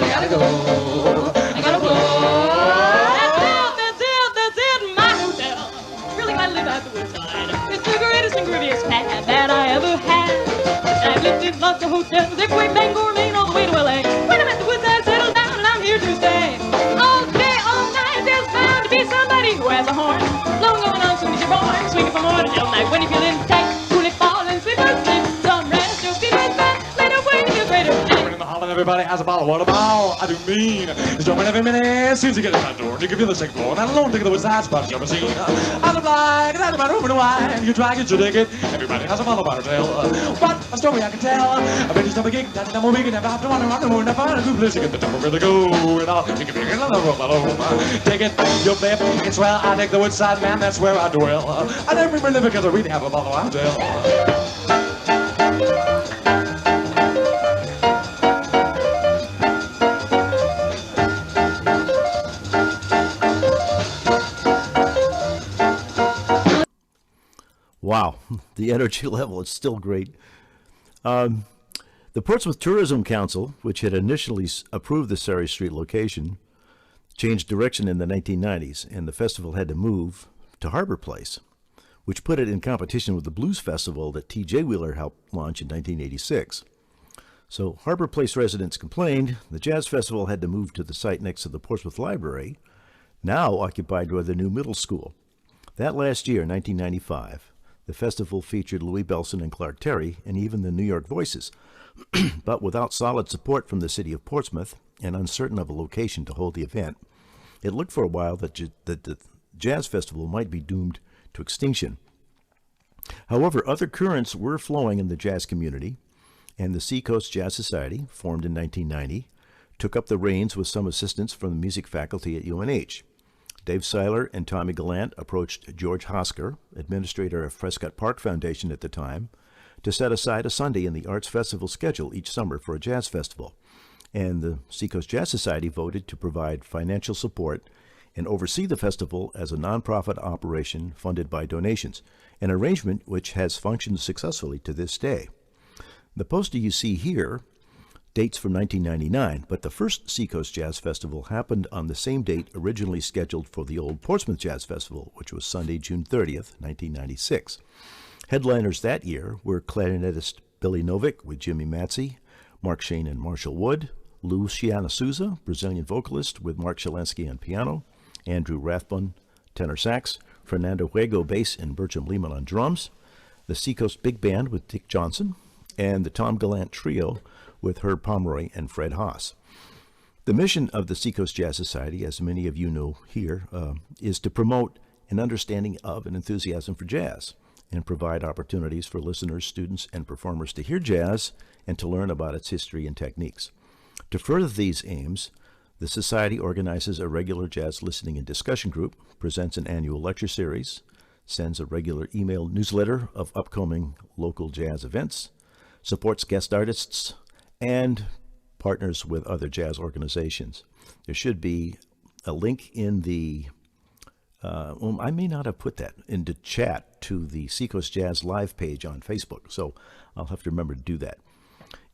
gotta go, I gotta blow. That's it, my hotel. Really gotta live out the woodside. It's the greatest and grittiest pad that I ever had. I've lived in lots of hotels, every way, Bangor, Maine, all the way to LA. When I'm at the woodside, settled down, and I'm here to stay. All day, all night, there's bound to be somebody who has a horn. Long going on, soon as you're born, swinging from morning till night. When you feel tight, cool it, fall, and sleep, sleep. Some rest, you'll be right back. Later, when you feel greater. everybody has a bottle. What a ball, I do mean. He's jumping every minute, seems to get his front door. You can feel the second floor, not alone, take the woods side spot, jumping scene. I'm the blind, that's about open wide. You try, get your ticket. Everybody has a bottle about her tail. What a story I can tell. I bet you stop a gig, that's a double week, and never have to wonder, never find a good place to get the double where to go. And all, you can be another room alone. Take it, you'll flip, it's well, I take the woodside man, that's where I dwell. I never really live because I really have a bottle I'll tell. Wow, the energy level is still great. The Portsmouth Tourism Council, which had initially approved the Surrey Street location, changed direction in the 1990s, and the festival had to move to Harbor Place, which put it in competition with the Blues Festival that T.J. Wheeler helped launch in 1986. So Harbor Place residents complained the Jazz Festival had to move to the site next to the Portsmouth Library, now occupied by the new middle school. That last year, 1995, the festival featured Louis Bellson and Clark Terry, and even the New York Voices, but without solid support from the city of Portsmouth and uncertain of a location to hold the event, it looked for a while that the Jazz Festival might be doomed to extinction. However, other currents were flowing in the jazz community, and the Seacoast Jazz Society, formed in 1990, took up the reins with some assistance from the music faculty at UNH. Dave Seiler and Tommy Gallant approached George Hosker, administrator of Prescott Park Foundation at the time, to set aside a Sunday in the Arts Festival schedule each summer for a jazz festival. And the Seacoast Jazz Society voted to provide financial support and oversee the festival as a nonprofit operation funded by donations, an arrangement which has functioned successfully to this day. The poster you see here dates from 1999, but the first Seacoast Jazz Festival happened on the same date originally scheduled for the old Portsmouth Jazz Festival, which was Sunday, June 30th, 1996. Headliners that year were clarinetist Billy Novick with Jimmy Matsey, Mark Shane and Marshall Wood, Luciana Souza, Brazilian vocalist with Mark Shalansky on piano, Andrew Rathbun, tenor sax, Fernando Huego bass, and Bertram Lehman on drums, the Seacoast Big Band with Dick Johnson, and the Tom Gallant Trio with Herb Pomeroy and Fred Haas. The mission of the Seacoast Jazz Society, as many of you know here, is to promote an understanding of and enthusiasm for jazz and provide opportunities for listeners, students, and performers to hear jazz and to learn about its history and techniques. To further these aims, the Society organizes a regular jazz listening and discussion group, presents an annual lecture series, sends a regular email newsletter of upcoming local jazz events, supports guest artists, and partners with other jazz organizations. There should be a link in the, I may not have put that in the chat to the Seacoast Jazz Live page on Facebook, so I'll have to remember to do that.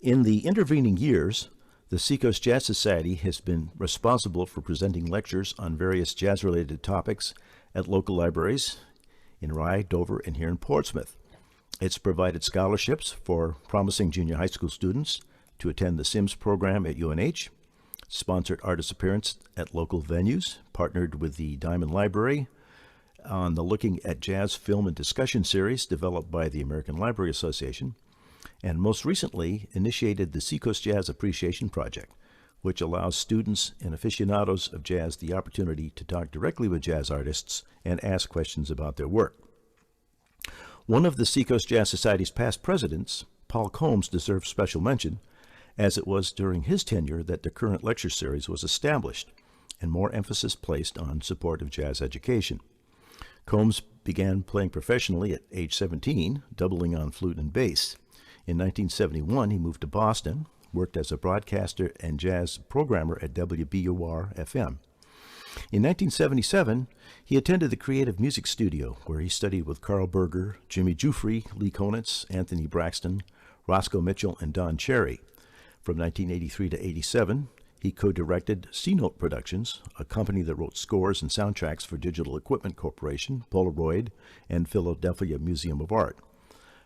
In the intervening years, the Seacoast Jazz Society has been responsible for presenting lectures on various jazz-related topics at local libraries in Rye, Dover, and here in Portsmouth. It's provided scholarships for promising junior high school students to attend the Sims program at UNH, sponsored artist appearance at local venues, partnered with the Diamond Library on the Looking at Jazz Film and Discussion series developed by the American Library Association, and most recently initiated the Seacoast Jazz Appreciation Project, which allows students and aficionados of jazz the opportunity to talk directly with jazz artists and ask questions about their work. One of the Seacoast Jazz Society's past presidents, Paul Combs, deserves special mention, as it was during his tenure that the current lecture series was established and more emphasis placed on support of jazz education. Combs began playing professionally at age 17, doubling on flute and bass. In 1971, he moved to Boston, worked as a broadcaster and jazz programmer at WBUR-FM. In 1977, he attended the Creative Music Studio, where he studied with Carl Berger, Jimmy Giuffre, Lee Konitz, Anthony Braxton, Roscoe Mitchell, and Don Cherry. From 1983 to 87, he co-directed C-Note Productions, a company that wrote scores and soundtracks for Digital Equipment Corporation, Polaroid, and Philadelphia Museum of Art.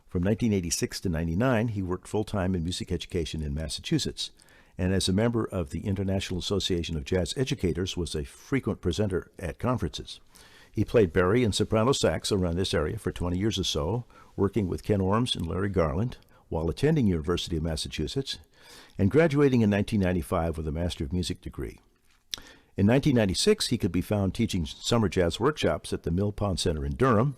From 1986 to 99, he worked full-time in music education in Massachusetts, and as a member of the International Association of Jazz Educators, was a frequent presenter at conferences. He played bari and soprano sax around this area for 20 years or so, working with Ken Orms and Larry Garland. While attending University of Massachusetts, and graduating in 1995 with a Master of Music degree. In 1996, he could be found teaching summer jazz workshops at the Mill Pond Center in Durham,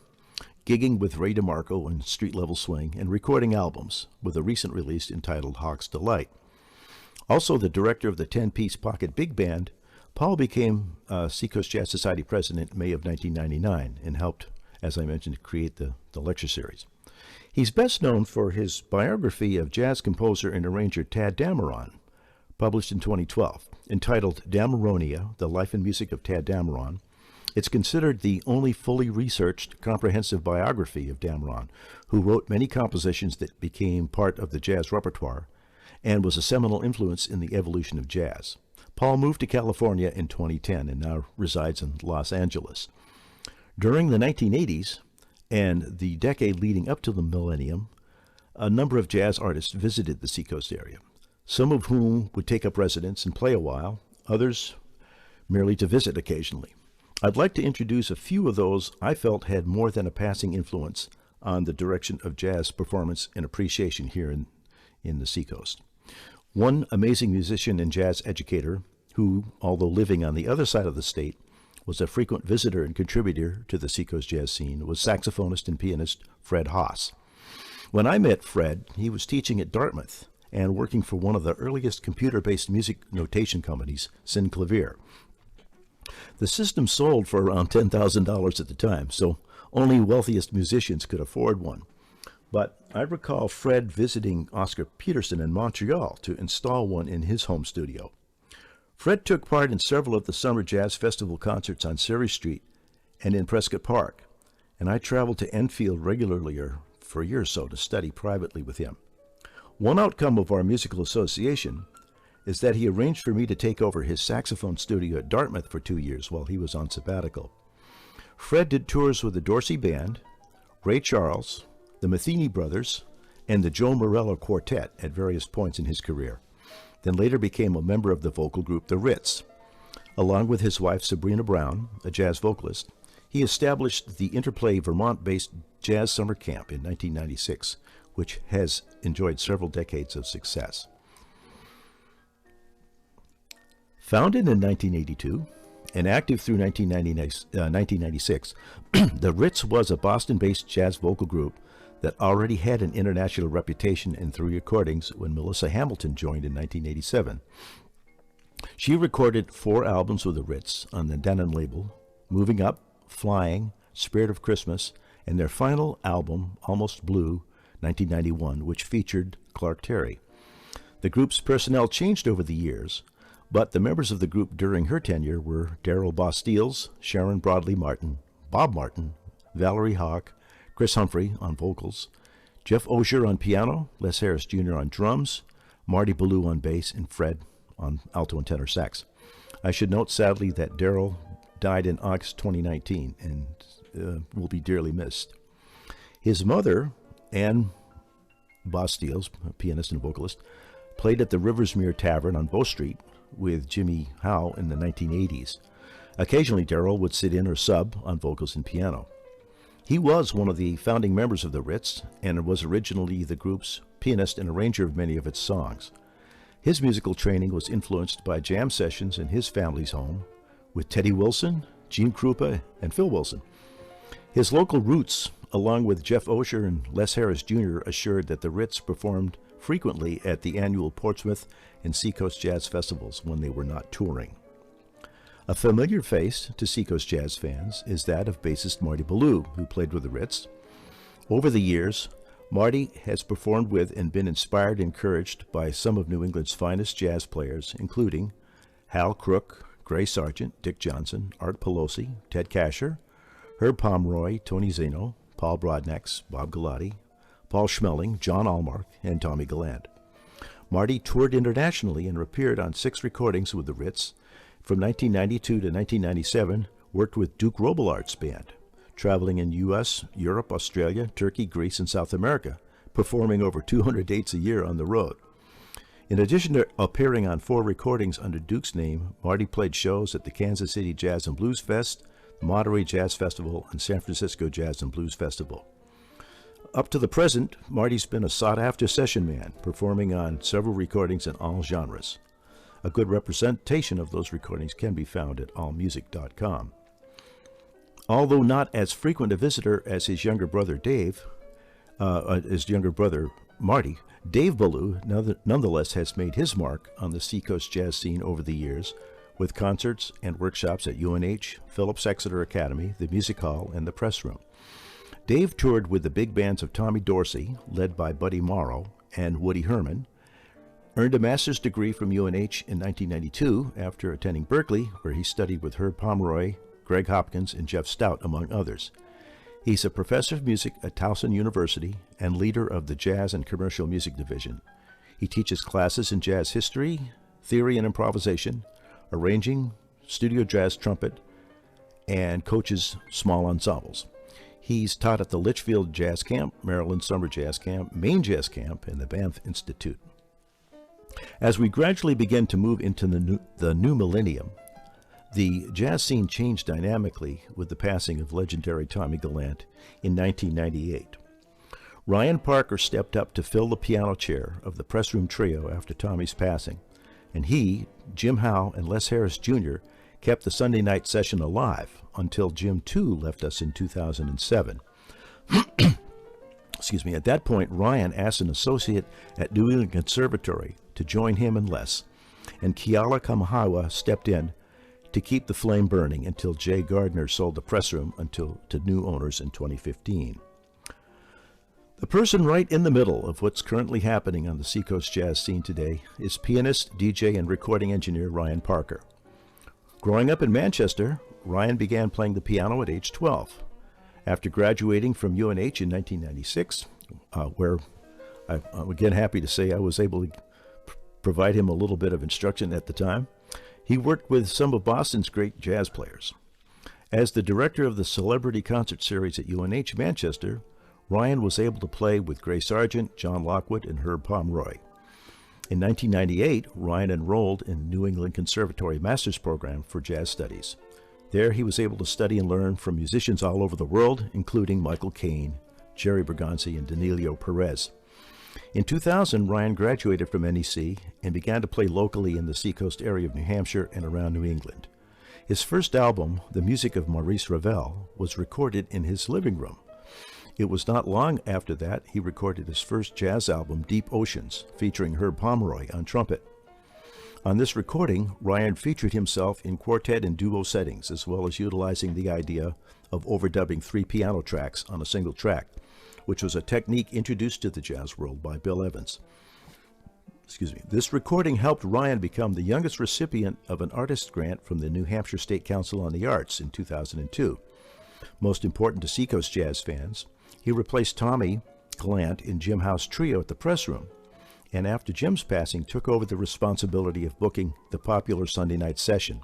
gigging with Ray DeMarco and Street Level Swing, and recording albums, with a recent release entitled Hawk's Delight. Also the director of the 10-piece pocket big band, Paul became Seacoast Jazz Society president in May of 1999 and helped, as I mentioned, create the lecture series. He's best known for his biography of jazz composer and arranger Tadd Dameron, published in 2012, entitled Dameronia, The Life and Music of Tadd Dameron. It's considered the only fully researched, comprehensive biography of Dameron, who wrote many compositions that became part of the jazz repertoire and was a seminal influence in the evolution of jazz. Paul moved to California in 2010 and now resides in Los Angeles. During the 1980s and the decade leading up to the millennium, a number of jazz artists visited the Seacoast area, some of whom would take up residence and play a while, others merely to visit occasionally. I'd like to introduce a few of those I felt had more than a passing influence on the direction of jazz performance and appreciation here in the Seacoast. One amazing musician and jazz educator who, although living on the other side of the state, was a frequent visitor and contributor to the Seacoast jazz scene was saxophonist and pianist Fred Haas. When I met Fred, he was teaching at Dartmouth and working for one of the earliest computer-based music notation companies, Synclavier. The system sold for around $10,000 at the time, so only wealthiest musicians could afford one. But I recall Fred visiting Oscar Peterson in Montreal to install one in his home studio. Fred took part in several of the Summer Jazz Festival concerts on Surrey Street and in Prescott Park, and I traveled to Enfield regularly for a year or so to study privately with him. One outcome of our musical association is that he arranged for me to take over his saxophone studio at Dartmouth for 2 years while he was on sabbatical. Fred did tours with the Dorsey Band, Ray Charles, the Matheny Brothers, and the Joe Morello Quartet at various points in his career, then later became a member of the vocal group The Ritz. Along with his wife Sabrina Brown, a jazz vocalist, he established the Interplay Vermont-based Jazz Summer Camp in 1996, which has enjoyed several decades of success. Founded in 1982 and active through 1996, the Ritz was a Boston-based jazz vocal group that already had an international reputation and through recordings when Melissa Hamilton joined in 1987. She recorded 4 albums with the Ritz on the Denon label, Moving Up, Flying, Spirit of Christmas, and their final album, Almost Blue, 1991, which featured Clark Terry. The group's personnel changed over the years, but the members of the group during her tenure were Darrell Bastiles, Sharon Broadley Martin, Bob Martin, Valerie Hawk, Chris Humphrey on vocals, Jeff Osher on piano, Les Harris Jr. on drums, Marty Ballou on bass, and Fred on alto and tenor sax. I should note, sadly, that Darrell died in August 2019 and will be dearly missed. His mother, Anne Bastiles, a pianist and vocalist, played at the Riversmere Tavern on Bow Street with Jimmy Howe in the 1980s. Occasionally, Darrell would sit in or sub on vocals and piano. He was one of the founding members of the Ritz and was originally the group's pianist and arranger of many of its songs. His musical training was influenced by jam sessions in his family's home with Teddy Wilson, Gene Krupa, and Phil Wilson. His local roots, along with Jeff Osher and Les Harris Jr., assured that the Ritz performed frequently at the annual Portsmouth and Seacoast Jazz Festivals when they were not touring. A familiar face to Seacoast jazz fans is that of bassist Marty Ballou, who played with the Ritz. Over the years, Marty has performed with and been inspired and encouraged by some of New England's finest jazz players, including Hal Crook, Gray Sargent, Dick Johnson, Art Pelosi, Ted Kasher, Herb Pomeroy, Tony Zeno, Paul Broadnax, Bob Galati, Paul Schmeling, John Allmark, and Tommy Galland. Marty toured internationally and appeared on 6 recordings with the Ritz. From 1992 to 1997, worked with Duke Robilart's band, traveling in U.S., Europe, Australia, Turkey, Greece, and South America, performing over 200 dates a year on the road. In addition to appearing on 4 recordings under Duke's name, Marty played shows at the Kansas City Jazz and Blues Fest, the Monterey Jazz Festival, and San Francisco Jazz and Blues Festival. Up to the present, Marty's been a sought-after session man, performing on several recordings in all genres. A good representation of those recordings can be found at allmusic.com. Although not as frequent a visitor as his younger brother Marty, Dave BALLOU nonetheless has made his mark on the Seacoast jazz scene over the years, with concerts and workshops at UNH, Phillips Exeter Academy, the Music Hall, and the Press Room. Dave toured with the big bands of Tommy Dorsey, led by Buddy Morrow, and Woody Herman, earned a master's degree from UNH in 1992 after attending Berkeley, where he studied with Herb Pomeroy, Greg Hopkins, and Jeff Stout, among others. He's a professor of music at Towson University and leader of the Jazz and Commercial Music Division. He teaches classes in jazz history, theory and improvisation, arranging, studio jazz trumpet, and coaches small ensembles. He's taught at the Litchfield Jazz Camp, Maryland Summer Jazz Camp, Maine Jazz Camp, and the Banff Institute. As we gradually begin to move into the new millennium, the jazz scene changed dynamically with the passing of legendary Tommy Gallant in 1998. Ryan Parker stepped up to fill the piano chair of the Press Room Trio after Tommy's passing, and he, Jim Howe, and Les Harris Jr. kept the Sunday night session alive until Jim too left us in 2007. Excuse me. At that point, Ryan asked an associate at New England Conservatory to join him and Les, and KEALA KAUMEHEIWA stepped in to keep the flame burning until Jay Gardner sold the Press Room to new owners in 2015. The person right in the middle of what's currently happening on the Seacoast jazz scene today is pianist, DJ, and recording engineer Ryan Parker. Growing up in Manchester, Ryan began playing the piano at age 12. After graduating from UNH in 1996, where I'm again happy to say I was able to provide him a little bit of instruction at the time, he worked with some of Boston's great jazz players. As the director of the Celebrity Concert Series at UNH Manchester, Ryan was able to play with Gray Sargent, John Lockwood, and Herb Pomeroy. In 1998, Ryan enrolled in New England Conservatory Master's Program for Jazz Studies. There, he was able to study and learn from musicians all over the world, including Michael Caine, Jerry Bergonzi, and Danilo Perez. In 2000, Ryan graduated from NEC and began to play locally in the Seacoast area of New Hampshire and around New England. His first album, The Music of Maurice Ravel, was recorded in his living room. It was not long after that he recorded his first jazz album, Deep Oceans, featuring Herb Pomeroy on trumpet. On this recording, Ryan featured himself in quartet and duo settings, as well as utilizing the idea of overdubbing 3 piano tracks on a single track, which was a technique introduced to the jazz world by Bill Evans. This recording helped Ryan become the youngest recipient of an artist grant from the New Hampshire State Council on the Arts in 2002. Most important to Seacoast jazz fans, he replaced Tommy Gallant in Jim Howe's trio at the Press Room, and after Jim's passing took over the responsibility of booking the popular Sunday night session,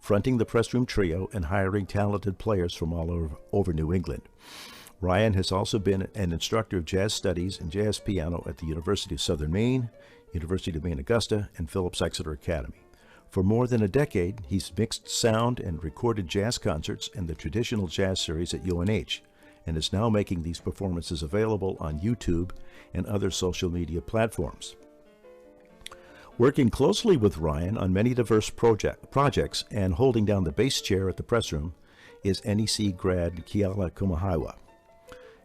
fronting the Press Room Trio and hiring talented players from all over New England. Ryan has also been an instructor of jazz studies and jazz piano at the University of Southern Maine, University of Maine Augusta, and Phillips Exeter Academy. For more than a decade, he's mixed sound and recorded jazz concerts in the traditional jazz series at UNH, and is now making these performances available on YouTube and other social media platforms. Working closely with Ryan on many diverse projects and holding down the bass chair at the Press Room is NEC grad KEALA KAUMEHEIWA.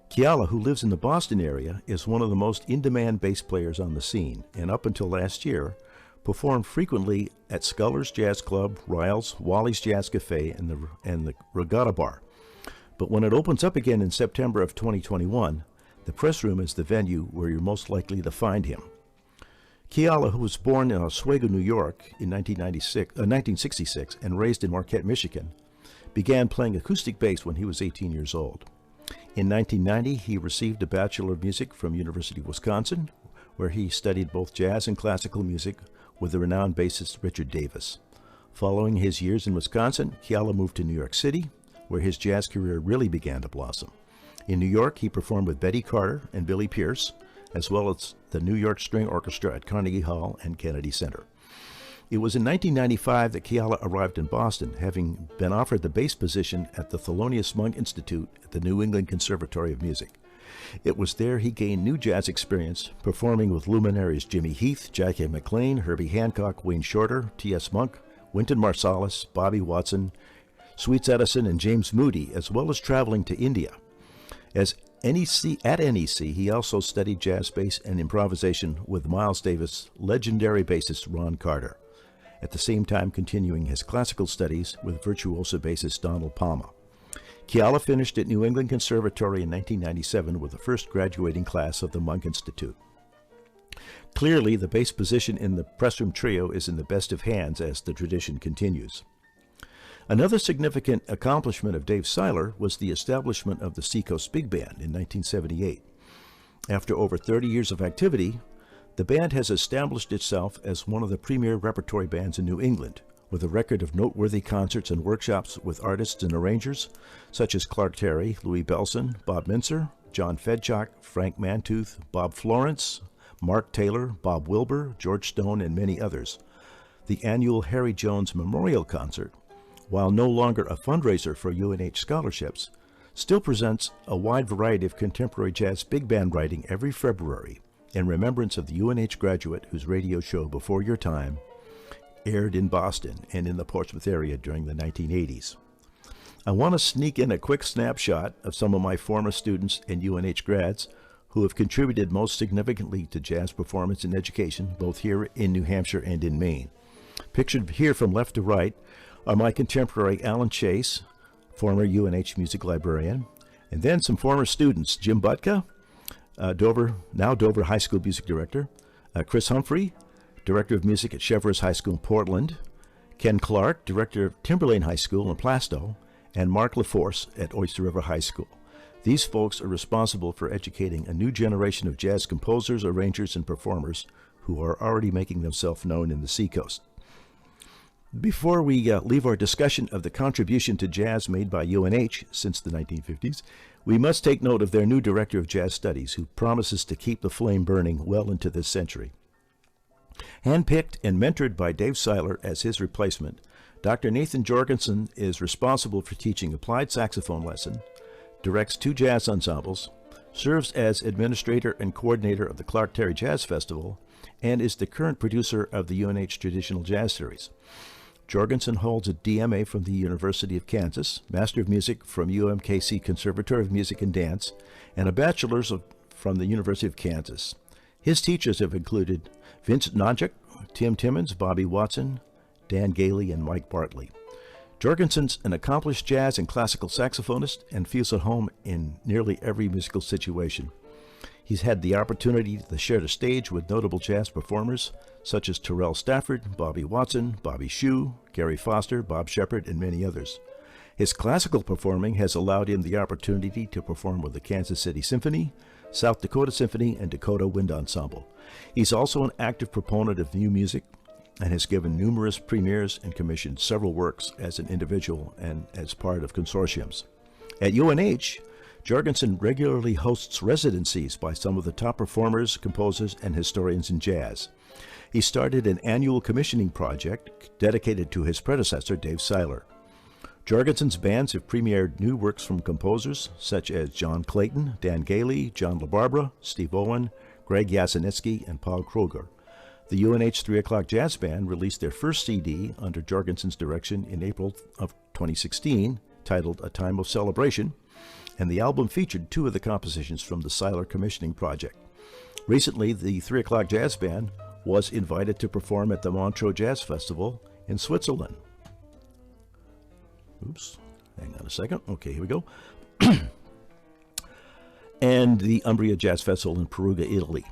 KEALA, who lives in the Boston area, is one of the most in-demand bass players on the scene, and up until last year, performed frequently at Sculler's Jazz Club, Riles, Wally's Jazz Cafe, and the Regatta Bar. But when it opens up again in September of 2021, the Press Room is the venue where you're most likely to find him. KEALA, who was born in Oswego, New York in 1966 and raised in Marquette, Michigan, began playing acoustic bass when he was 18 years old. In 1990, he received a Bachelor of Music from University of Wisconsin, where he studied both jazz and classical music with the renowned bassist Richard Davis. Following his years in Wisconsin, KEALA moved to New York City, where his jazz career really began to blossom. In New York, he performed with Betty Carter and Billy Pierce, as well as the New York String Orchestra at Carnegie Hall and Kennedy Center. It was in 1995 that KEALA arrived in Boston, having been offered the bass position at the Thelonious Monk Institute at the New England Conservatory of Music. It was there he gained new jazz experience, performing with luminaries Jimmy Heath, Jackie McLean, Herbie Hancock, Wayne Shorter, T.S. Monk, Wynton Marsalis, Bobby Watson, Sweets Edison, and James Moody, as well as traveling to India. At NEC, he also studied jazz bass and improvisation with Miles Davis' legendary bassist Ron Carter, at the same time continuing his classical studies with virtuoso bassist Donald Palma. KEALA finished at New England Conservatory in 1997 with the first graduating class of the Monk Institute. Clearly, the bass position in the Pressroom Trio is in the best of hands as the tradition continues. Another significant accomplishment of Dave Seiler was the establishment of the Seacoast Big Band in 1978. After over 30 years of activity, the band has established itself as one of the premier repertory bands in New England, with a record of noteworthy concerts and workshops with artists and arrangers such as Clark Terry, Louis Bellson, Bob Mintzer, John Fedchuk, Frank Mantooth, Bob Florence, Mark Taylor, Bob Wilbur, George Stone, and many others. The annual Harry Jones Memorial Concert, while no longer a fundraiser for UNH scholarships, still presents a wide variety of contemporary jazz big band writing every February in remembrance of the UNH graduate whose radio show Before Your Time aired in Boston and in the Portsmouth area during the 1980s. I want to sneak in a quick snapshot of some of my former students and UNH grads who have contributed most significantly to jazz performance and education, both here in New Hampshire and in Maine. Pictured here from left to right are my contemporary Alan Chase, former UNH music librarian, and then some former students, Jim Butka, now Dover High School music director, Chris Humphrey, director of music at Cheverus High School in Portland, Ken Clark, director of Timberlane High School in Plastow, and Mark LaForce at Oyster River High School. These folks are responsible for educating a new generation of jazz composers, arrangers, and performers who are already making themselves known in the Seacoast. Before we leave our discussion of the contribution to jazz made by UNH since the 1950s, we must take note of their new director of jazz studies, who promises to keep the flame burning well into this century. Handpicked and mentored by Dave Seiler as his replacement, Dr. Nathan Jorgensen is responsible for teaching applied saxophone lesson, directs 2 jazz ensembles, serves as administrator and coordinator of the Clark Terry Jazz Festival, and is the current producer of the UNH Traditional Jazz Series. Jorgensen holds a DMA from the University of Kansas, Master of Music from UMKC Conservatory of Music and Dance, and a bachelor's from the University of Kansas. His teachers have included Vince Nonchuk, Tim Timmons, Bobby Watson, Dan Gailey, and Mike Bartley. Jorgensen's an accomplished jazz and classical saxophonist and feels at home in nearly every musical situation. He's had the opportunity to share the stage with notable jazz performers such as Terrell Stafford, Bobby Watson, Bobby Shue, Gary Foster, Bob Shepard, and many others. His classical performing has allowed him the opportunity to perform with the Kansas City Symphony, South Dakota Symphony, and Dakota Wind Ensemble. He's also an active proponent of new music and has given numerous premieres and commissioned several works as an individual and as part of consortiums. At UNH, Jorgensen regularly hosts residencies by some of the top performers, composers, and historians in jazz. He started an annual commissioning project dedicated to his predecessor, Dave Seiler. Jorgensen's bands have premiered new works from composers such as John Clayton, Dan Gailey, John LaBarbera, Steve Owen, Greg Yasinetsky, and Paul Kroger. The UNH 3 O'Clock Jazz Band released their first CD under Jorgensen's direction in April of 2016, titled A Time of Celebration, and the album featured 2 of the compositions from the Seiler commissioning project. Recently, the 3 O'Clock Jazz Band was invited to perform at the Montreux Jazz Festival in Switzerland. Oops, hang on a second. Okay, here we go. And the Umbria Jazz Festival in Perugia, Italy.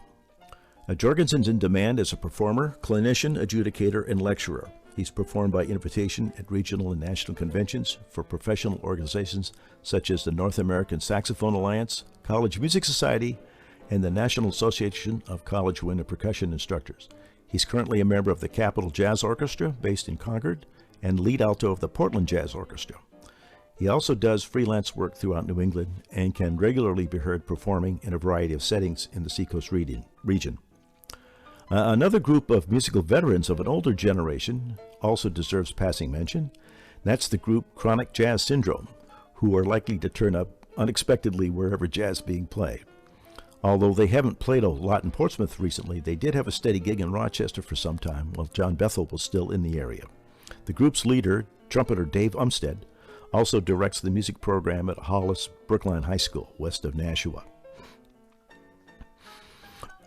Jorgensen's in demand as a performer, clinician, adjudicator, and lecturer. He's performed by invitation at regional and national conventions for professional organizations such as the North American Saxophone Alliance, College Music Society, and the National Association of College Wind and Percussion Instructors. He's currently a member of the Capitol Jazz Orchestra based in Concord and lead alto of the Portland Jazz Orchestra. He also does freelance work throughout New England and can regularly be heard performing in a variety of settings in the Seacoast region. Another group of musical veterans of an older generation also deserves passing mention. That's the group Chronic Jazz Syndrome, who are likely to turn up unexpectedly wherever jazz is being played. Although they haven't played a lot in Portsmouth recently, they did have a steady gig in Rochester for some time while John Bethel was still in the area. The group's leader, trumpeter Dave Umstead, also directs the music program at Hollis Brookline High School, west of Nashua.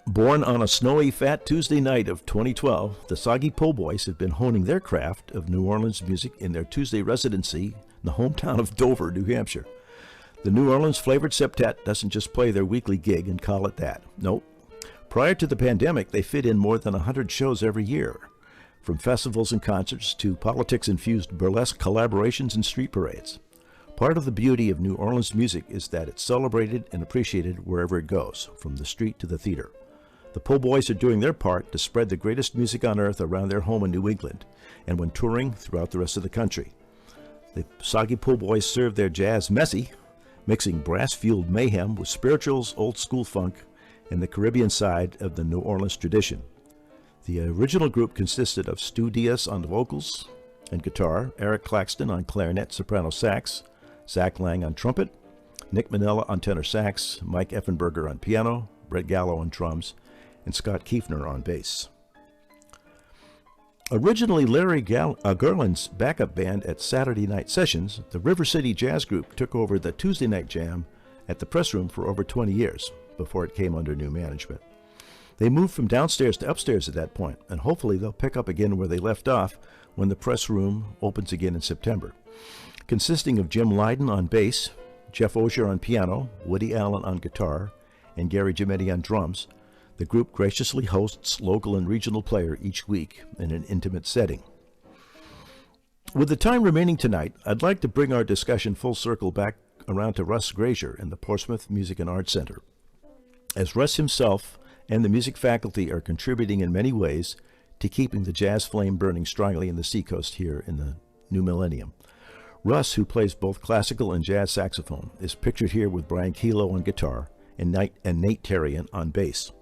Born on a snowy Fat Tuesday night of 2012, the Soggy Po Boys have been honing their craft of New Orleans music in their Tuesday residency in the hometown of Dover, New Hampshire. The New Orleans Flavored Septet doesn't just play their weekly gig and call it that. Nope. Prior to the pandemic, they fit in more than 100 shows every year, from festivals and concerts to politics-infused burlesque collaborations and street parades. Part of the beauty of New Orleans music is that it's celebrated and appreciated wherever it goes, from the street to the theater. The Po Boys are doing their part to spread the greatest music on earth around their home in New England, and when touring throughout the rest of the country. The Soggy Po Boys serve their jazz messy, mixing brass-fueled mayhem with spirituals, old-school funk, and the Caribbean side of the New Orleans tradition. The original group consisted of Stu Diaz on the vocals and guitar, Eric Claxton on clarinet, soprano sax, Zach Lang on trumpet, Nick Manella on tenor sax, Mike Effenberger on piano, Brett Gallo on drums, and Scott Kiefner on bass. Originally Larry Garland's backup band at Saturday Night Sessions, the River City Jazz Group took over the Tuesday night jam at the Press Room for over 20 years before it came under new management. They moved from downstairs to upstairs at that point, and hopefully they'll pick up again where they left off when the Press Room opens again in September. Consisting of Jim Lydon on bass, Jeff Osier on piano, Woody Allen on guitar, and Gary Gimetti on drums, the group graciously hosts local and regional player each week in an intimate setting. With the time remaining tonight, I'd like to bring our discussion full circle back around to Russ Grazier and the Portsmouth Music and Arts Center. As Russ himself and the music faculty are contributing in many ways to keeping the jazz flame burning strongly in the Seacoast here in the new millennium. Russ, who plays both classical and jazz saxophone, is pictured here with Brian KEALA on guitar and Nate Terrian on bass.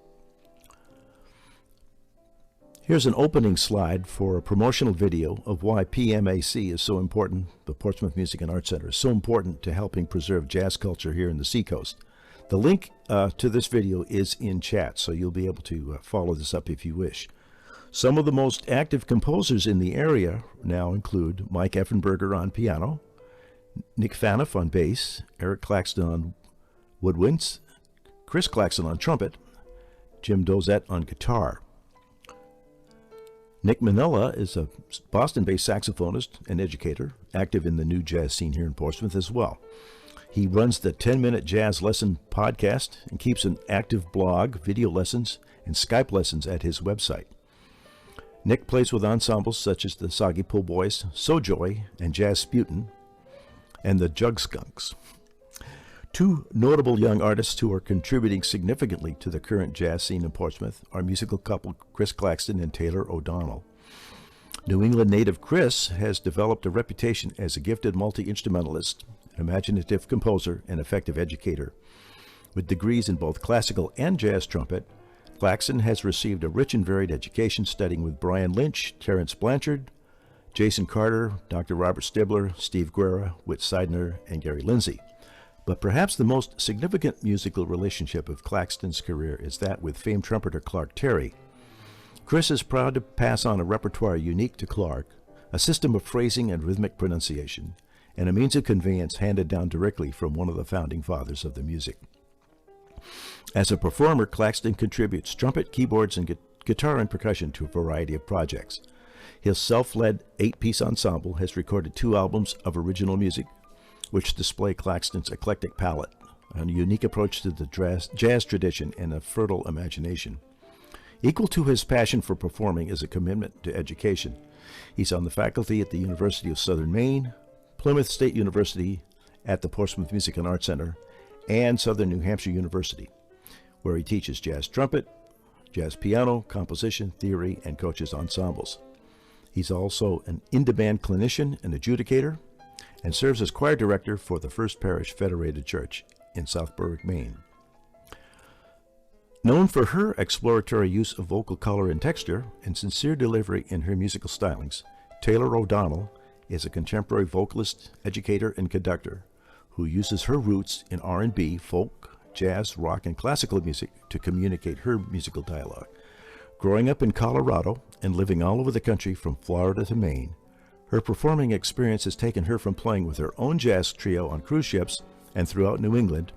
Here's an opening slide for a promotional video of why PMAC is so important, the Portsmouth Music and Arts Center is so important to helping preserve jazz culture here in the Seacoast. The link to this video is in chat, so you'll be able to follow this up if you wish. Some of the most active composers in the area now include Mike Effenberger on piano, Nick Faniff on bass, Eric Claxton on woodwinds, Chris Claxton on trumpet, Jim Dozette on guitar. Nick Manella is a Boston-based saxophonist and educator, active in the new jazz scene here in Portsmouth as well. He runs the 10-Minute Jazz Lesson podcast and keeps an active blog, video lessons, and Skype lessons at his website. Nick plays with ensembles such as the Soggy Po Boys, Sojoy, and Jazz Sputin, and the Jug Skunks. Two notable young artists who are contributing significantly to the current jazz scene in Portsmouth are musical couple Chris Claxton and Taylor O'Donnell. New England native Chris has developed a reputation as a gifted multi-instrumentalist, imaginative composer, and effective educator. With degrees in both classical and jazz trumpet, Claxton has received a rich and varied education studying with Brian Lynch, Terrence Blanchard, Jason Carter, Dr. Robert Stibler, Steve Guerra, Whit Seidner, and Gary Lindsay. But perhaps the most significant musical relationship of Claxton's career is that with famed trumpeter Clark Terry. Chris is proud to pass on a repertoire unique to Clark, a system of phrasing and rhythmic pronunciation, and a means of conveyance handed down directly from one of the founding fathers of the music. As a performer, Claxton contributes trumpet, keyboards, and guitar and percussion to a variety of projects. His self-led 8-piece ensemble has recorded 2 albums of original music, which display Claxton's eclectic palette, a unique approach to the jazz tradition, and a fertile imagination. Equal to his passion for performing is a commitment to education. He's on the faculty at the University of Southern Maine, Plymouth State University, at the Portsmouth Music and Arts Center, and Southern New Hampshire University, where he teaches jazz trumpet, jazz piano, composition, theory, and coaches ensembles. He's also an in-demand clinician and adjudicator, and serves as choir director for the First Parish Federated Church in South Berwick, Maine. Known for her exploratory use of vocal color and texture and sincere delivery in her musical stylings, Taylor O'Donnell is a contemporary vocalist, educator, and conductor who uses her roots in R&B, folk, jazz, rock, and classical music to communicate her musical dialogue. Growing up in Colorado and living all over the country from Florida to Maine, her performing experience has taken her from playing with her own jazz trio on cruise ships and throughout New England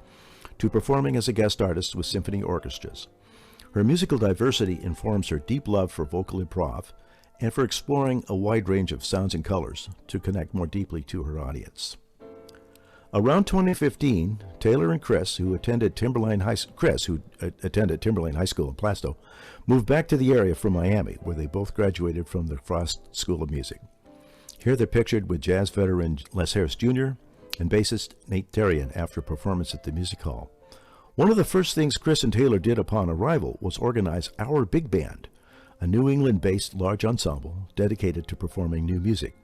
to performing as a guest artist with symphony orchestras. Her musical diversity informs her deep love for vocal improv and for exploring a wide range of sounds and colors to connect more deeply to her audience. Around 2015, Taylor and Chris, who attended Timberline High School in Plasto, moved back to the area from Miami, where they both graduated from the Frost School of Music. Here they're pictured with jazz veteran Les Harris Jr. and bassist Nate Therrien after a performance at the Music Hall. One of the first things Chris and Taylor did upon arrival was organize Our Big Band, a New England-based large ensemble dedicated to performing new music.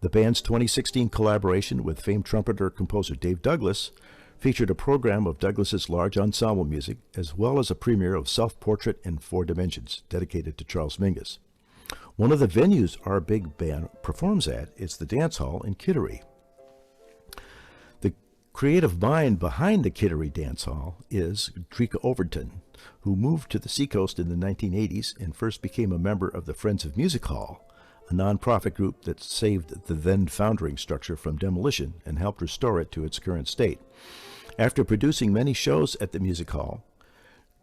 The band's 2016 collaboration with famed trumpeter-composer Dave Douglas featured a program of Douglas's large ensemble music, as well as a premiere of Self-Portrait in 4 Dimensions, dedicated to Charles Mingus. One of the venues Our Big Band performs at is the Dance Hall in Kittery. The creative mind behind the Kittery Dance Hall is Drika Overton, who moved to the Seacoast in the 1980s and first became a member of the Friends of Music Hall, a nonprofit group that saved the then foundering structure from demolition and helped restore it to its current state. After producing many shows at the Music Hall,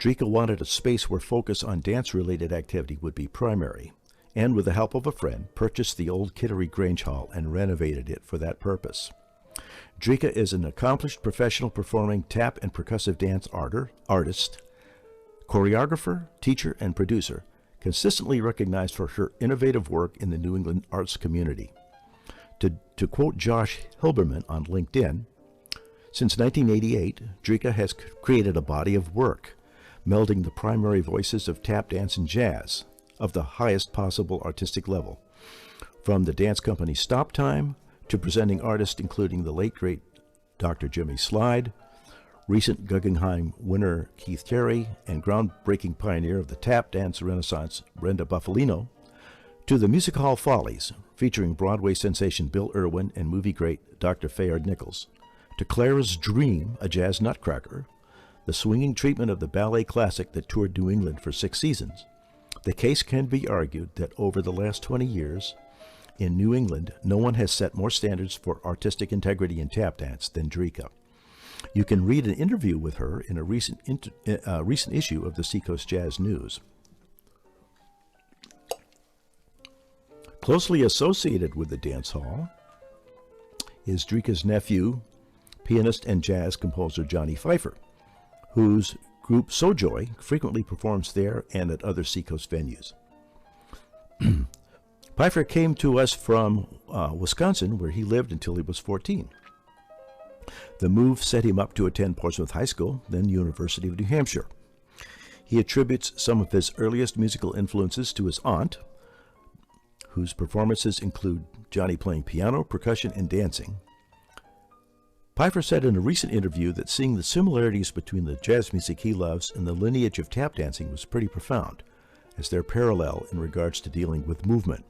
Drika wanted a space where focus on dance-related activity would be primary, and with the help of a friend, purchased the old Kittery Grange Hall and renovated it for that purpose. Drika is an accomplished professional performing tap and percussive dance artist, choreographer, teacher, and producer, consistently recognized for her innovative work in the New England arts community. To quote Josh Hilberman on LinkedIn, since 1988, Drika has created a body of work, melding the primary voices of tap dance and jazz of the highest possible artistic level, from the dance company Stop Time to presenting artists including the late great Dr. Jimmy Slide, recent Guggenheim winner Keith Terry, and groundbreaking pioneer of the tap dance renaissance Brenda Buffalino, to the Music Hall Follies, featuring Broadway sensation Bill Irwin and movie great Dr. Fayard Nichols, to Clara's Dream, a jazz nutcracker, the swinging treatment of the ballet classic that toured New England for 6 seasons. The case can be argued that over the last 20 years, in New England, no one has set more standards for artistic integrity in tap dance than Drika. You can read an interview with her in a recent issue of the Seacoast Jazz News. Closely associated with the dance hall is Drika's nephew, pianist and jazz composer Johnny Pfeiffer, whose group Sojoy frequently performs there and at other Seacoast venues. Pfeiffer came to us from Wisconsin, where he lived until he was 14. The move set him up to attend Portsmouth High School, then University of New Hampshire. He attributes some of his earliest musical influences to his aunt, whose performances include Johnny playing piano, percussion, and dancing. Pfeiffer said in a recent interview that seeing the similarities between the jazz music he loves and the lineage of tap dancing was pretty profound, as they're parallel in regards to dealing with movement.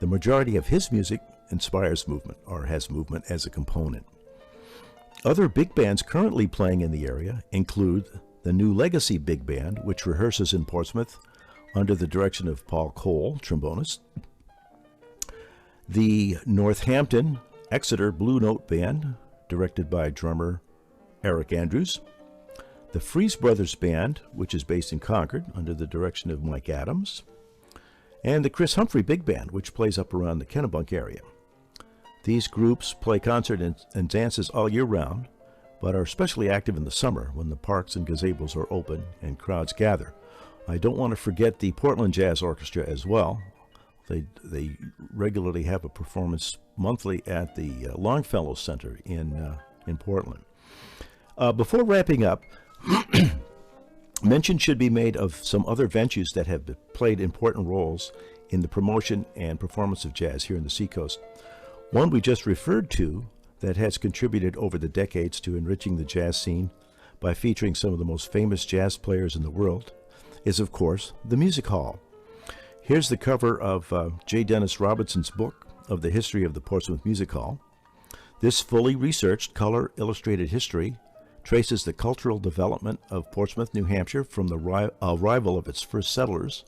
The majority of his music inspires movement, or has movement as a component. Other big bands currently playing in the area include the New Legacy Big Band, which rehearses in Portsmouth under the direction of Paul Cole, trombonist, the Northampton Exeter Blue Note Band, directed by drummer Eric Andrews, the Freeze Brothers Band, which is based in Concord under the direction of Mike Adams, and the Chris Humphrey Big Band, which plays up around the Kennebunk area. These groups play concerts and dances all year round, but are especially active in the summer when the parks and gazebos are open and crowds gather. I don't want to forget the Portland Jazz Orchestra as well. They regularly have a performance monthly at the Longfellow Center in Portland. Before wrapping up, mention should be made of some other venues that have played important roles in the promotion and performance of jazz here in the Seacoast. One we just referred to that has contributed over the decades to enriching the jazz scene by featuring some of the most famous jazz players in the world is, of course, the Music Hall. Here's the cover of J. Dennis Robinson's book of the history of the Portsmouth Music Hall. This fully researched, color-illustrated history traces the cultural development of Portsmouth, New Hampshire from the arrival of its first settlers.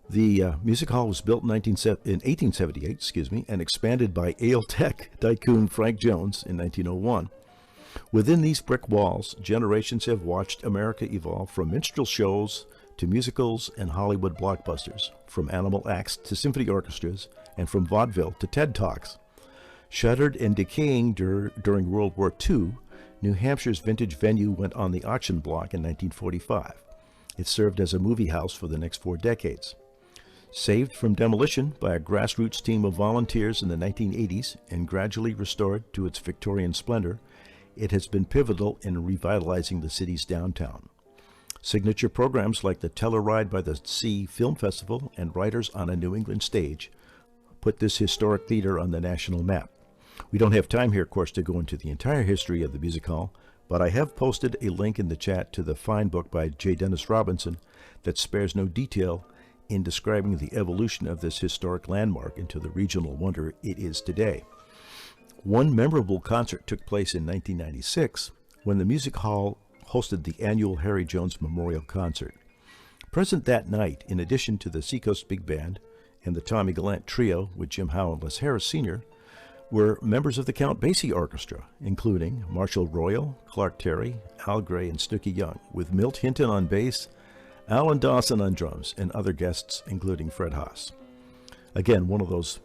The music hall was built in 1878, and expanded by ale tech tycoon Frank Jones in 1901. Within these brick walls, generations have watched America evolve from minstrel shows to musicals and Hollywood blockbusters, from animal acts to symphony orchestras, and from vaudeville to TED Talks. Shuttered and decaying during World War II, New Hampshire's vintage venue went on the auction block in 1945. It served as a movie house for the next 4 decades. Saved from demolition by a grassroots team of volunteers in the 1980s and gradually restored to its Victorian splendor, it has been pivotal in revitalizing the city's downtown. Signature programs like the Telluride by the Sea Film Festival and Writers on a New England Stage put this historic theater on the national map. We don't have time here, of course, to go into the entire history of the music hall, but I have posted a link in the chat to the fine book by J. Dennis Robinson that spares no detail in describing the evolution of this historic landmark into the regional wonder it is today. One memorable concert took place in 1996 when the music hall hosted the annual Harry Jones Memorial Concert. Present that night, in addition to the Seacoast Big Band and the Tommy Gallant Trio with Jim Howe and Les Harris Sr., were members of the Count Basie Orchestra, including Marshall Royal, Clark Terry, Al Gray, and Snooky Young, with Milt Hinton on bass, Alan Dawson on drums, and other guests, including Fred HAAS. Again, one of those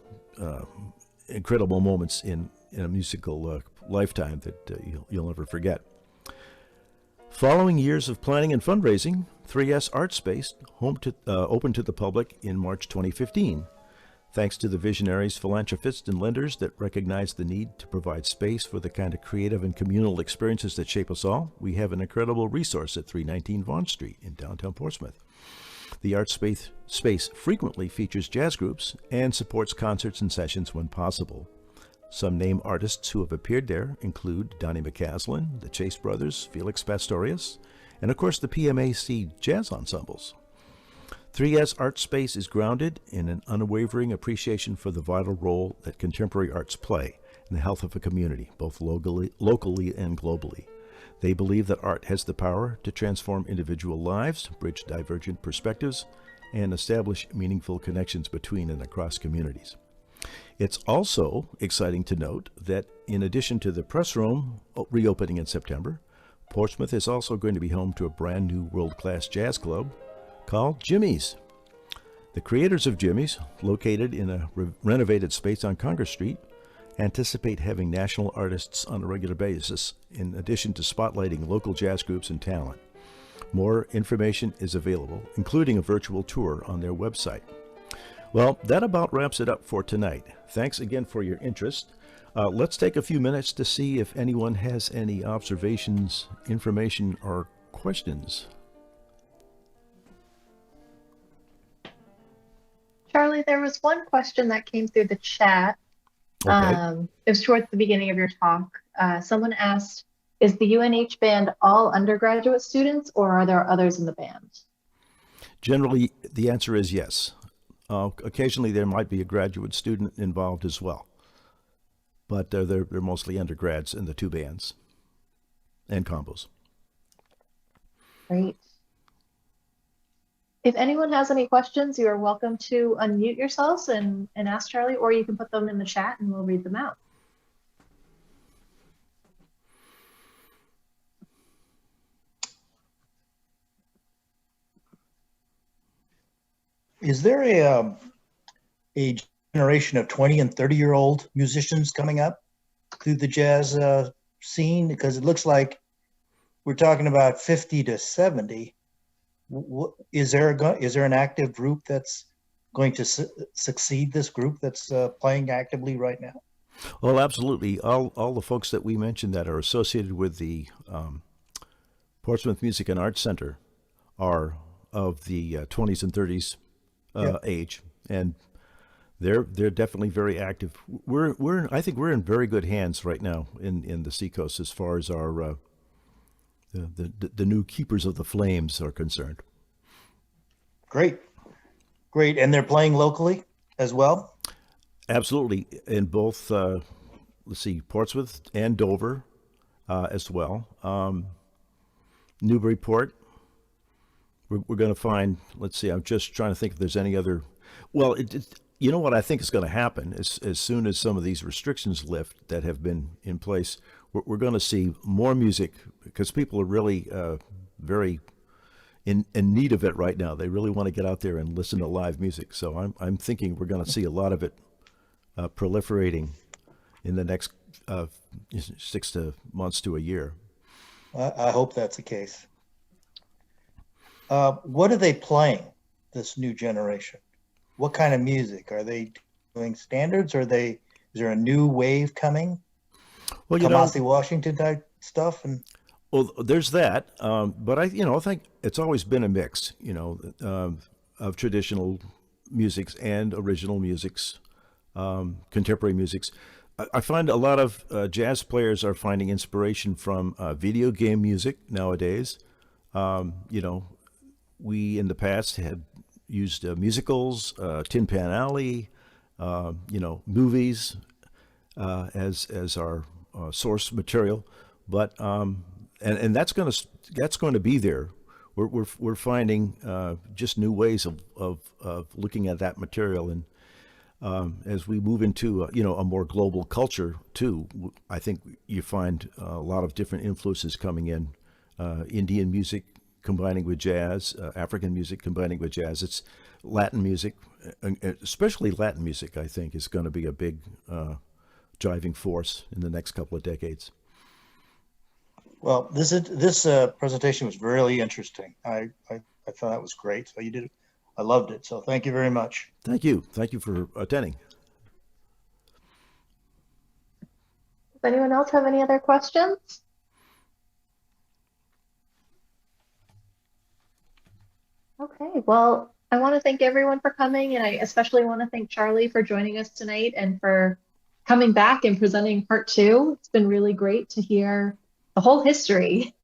incredible moments in a musical lifetime that you'll never forget. Following years of planning and fundraising, 3S Art Space opened to the public in March 2015. Thanks to the visionaries, philanthropists, and lenders that recognized the need to provide space for the kind of creative and communal experiences that shape us all, we have an incredible resource at 319 Vaughan Street in downtown Portsmouth. The art space frequently features jazz groups and supports concerts and sessions when possible. Some name artists who have appeared there include Donnie McCaslin, the Chase Brothers, Felix Pastorius, and of course the PMAC jazz ensembles. 3S Art Space is grounded in an unwavering appreciation for the vital role that contemporary arts play in the health of a community, both locally and globally. They believe that art has the power to transform individual lives, bridge divergent perspectives, and establish meaningful connections between and across communities. It's also exciting to note that in addition to the press room reopening in September, Portsmouth is also going to be home to a brand new world-class jazz club called Jimmy's. The creators of Jimmy's, located in a renovated space on Congress Street, anticipate having national artists on a regular basis, in addition to spotlighting local jazz groups and talent. More information is available, including a virtual tour on their website. Well, that about wraps it up for tonight. Thanks again for your interest. Let's take a few minutes to see if anyone has any observations, information, or questions. Charlie, there was one question that came through the chat. Okay. It was towards the beginning of your talk. Someone asked, is the UNH band all undergraduate students, or are there others in the band? Generally, the answer is yes. Occasionally, there might be a graduate student involved as well. But they're mostly undergrads in the two bands and combos. Great. If anyone has any questions, you are welcome to unmute yourselves and ask Charlie, or you can put them in the chat and we'll read them out. Is there a generation of 20 and 30-year-old musicians coming up through the jazz scene? Because it looks like we're talking about 50 to 70. Is there an active group that's going to succeed this group that's playing actively right now? Well, absolutely. All the folks that we mentioned that are associated with the Portsmouth Music and Arts Center are of the 20s and 30s age, and they're definitely very active. I think we're in very good hands right now in the Seacoast as far as our the new keepers of the flames are concerned. Great. And they're playing locally as well? Absolutely, in both let's see, Portsmouth and Dover as well. Newburyport. We're going to find, let's see, I'm just trying to think if there's any other, well, you know what I think is going to happen as soon as some of these restrictions lift that have been in place, we're going to see more music because people are really very in need of it right now. They really want to get out there and listen to live music. So I'm thinking we're going to see a lot of it proliferating in the next 6 months to a year. I hope that's the case. What are they playing, this new generation? What kind of music? Are they doing standards? Is there a new wave coming? Well, Kamasi Washington type stuff? Well, there's that. But I think it's always been a mix, of traditional musics and original musics, contemporary musics. I find a lot of jazz players are finding inspiration from video game music nowadays. We in the past had used musicals, Tin Pan Alley, movies as our source material, but and that's going to be there. We're finding just new ways of looking at that material, and as we move into a more global culture too, I think you find a lot of different influences coming in, Indian music combining with jazz, African music combining with jazz. It's Latin music, especially Latin music, I think, is going to be a big driving force in the next couple of decades. Well, this presentation was really interesting. I thought that was great. So you did, I loved it. So thank you very much. Thank you. Thank you for attending. Does anyone else have any other questions? Okay, well, I want to thank everyone for coming, and I especially want to thank Charlie for joining us tonight and for coming back and presenting part 2. It's been really great to hear the whole history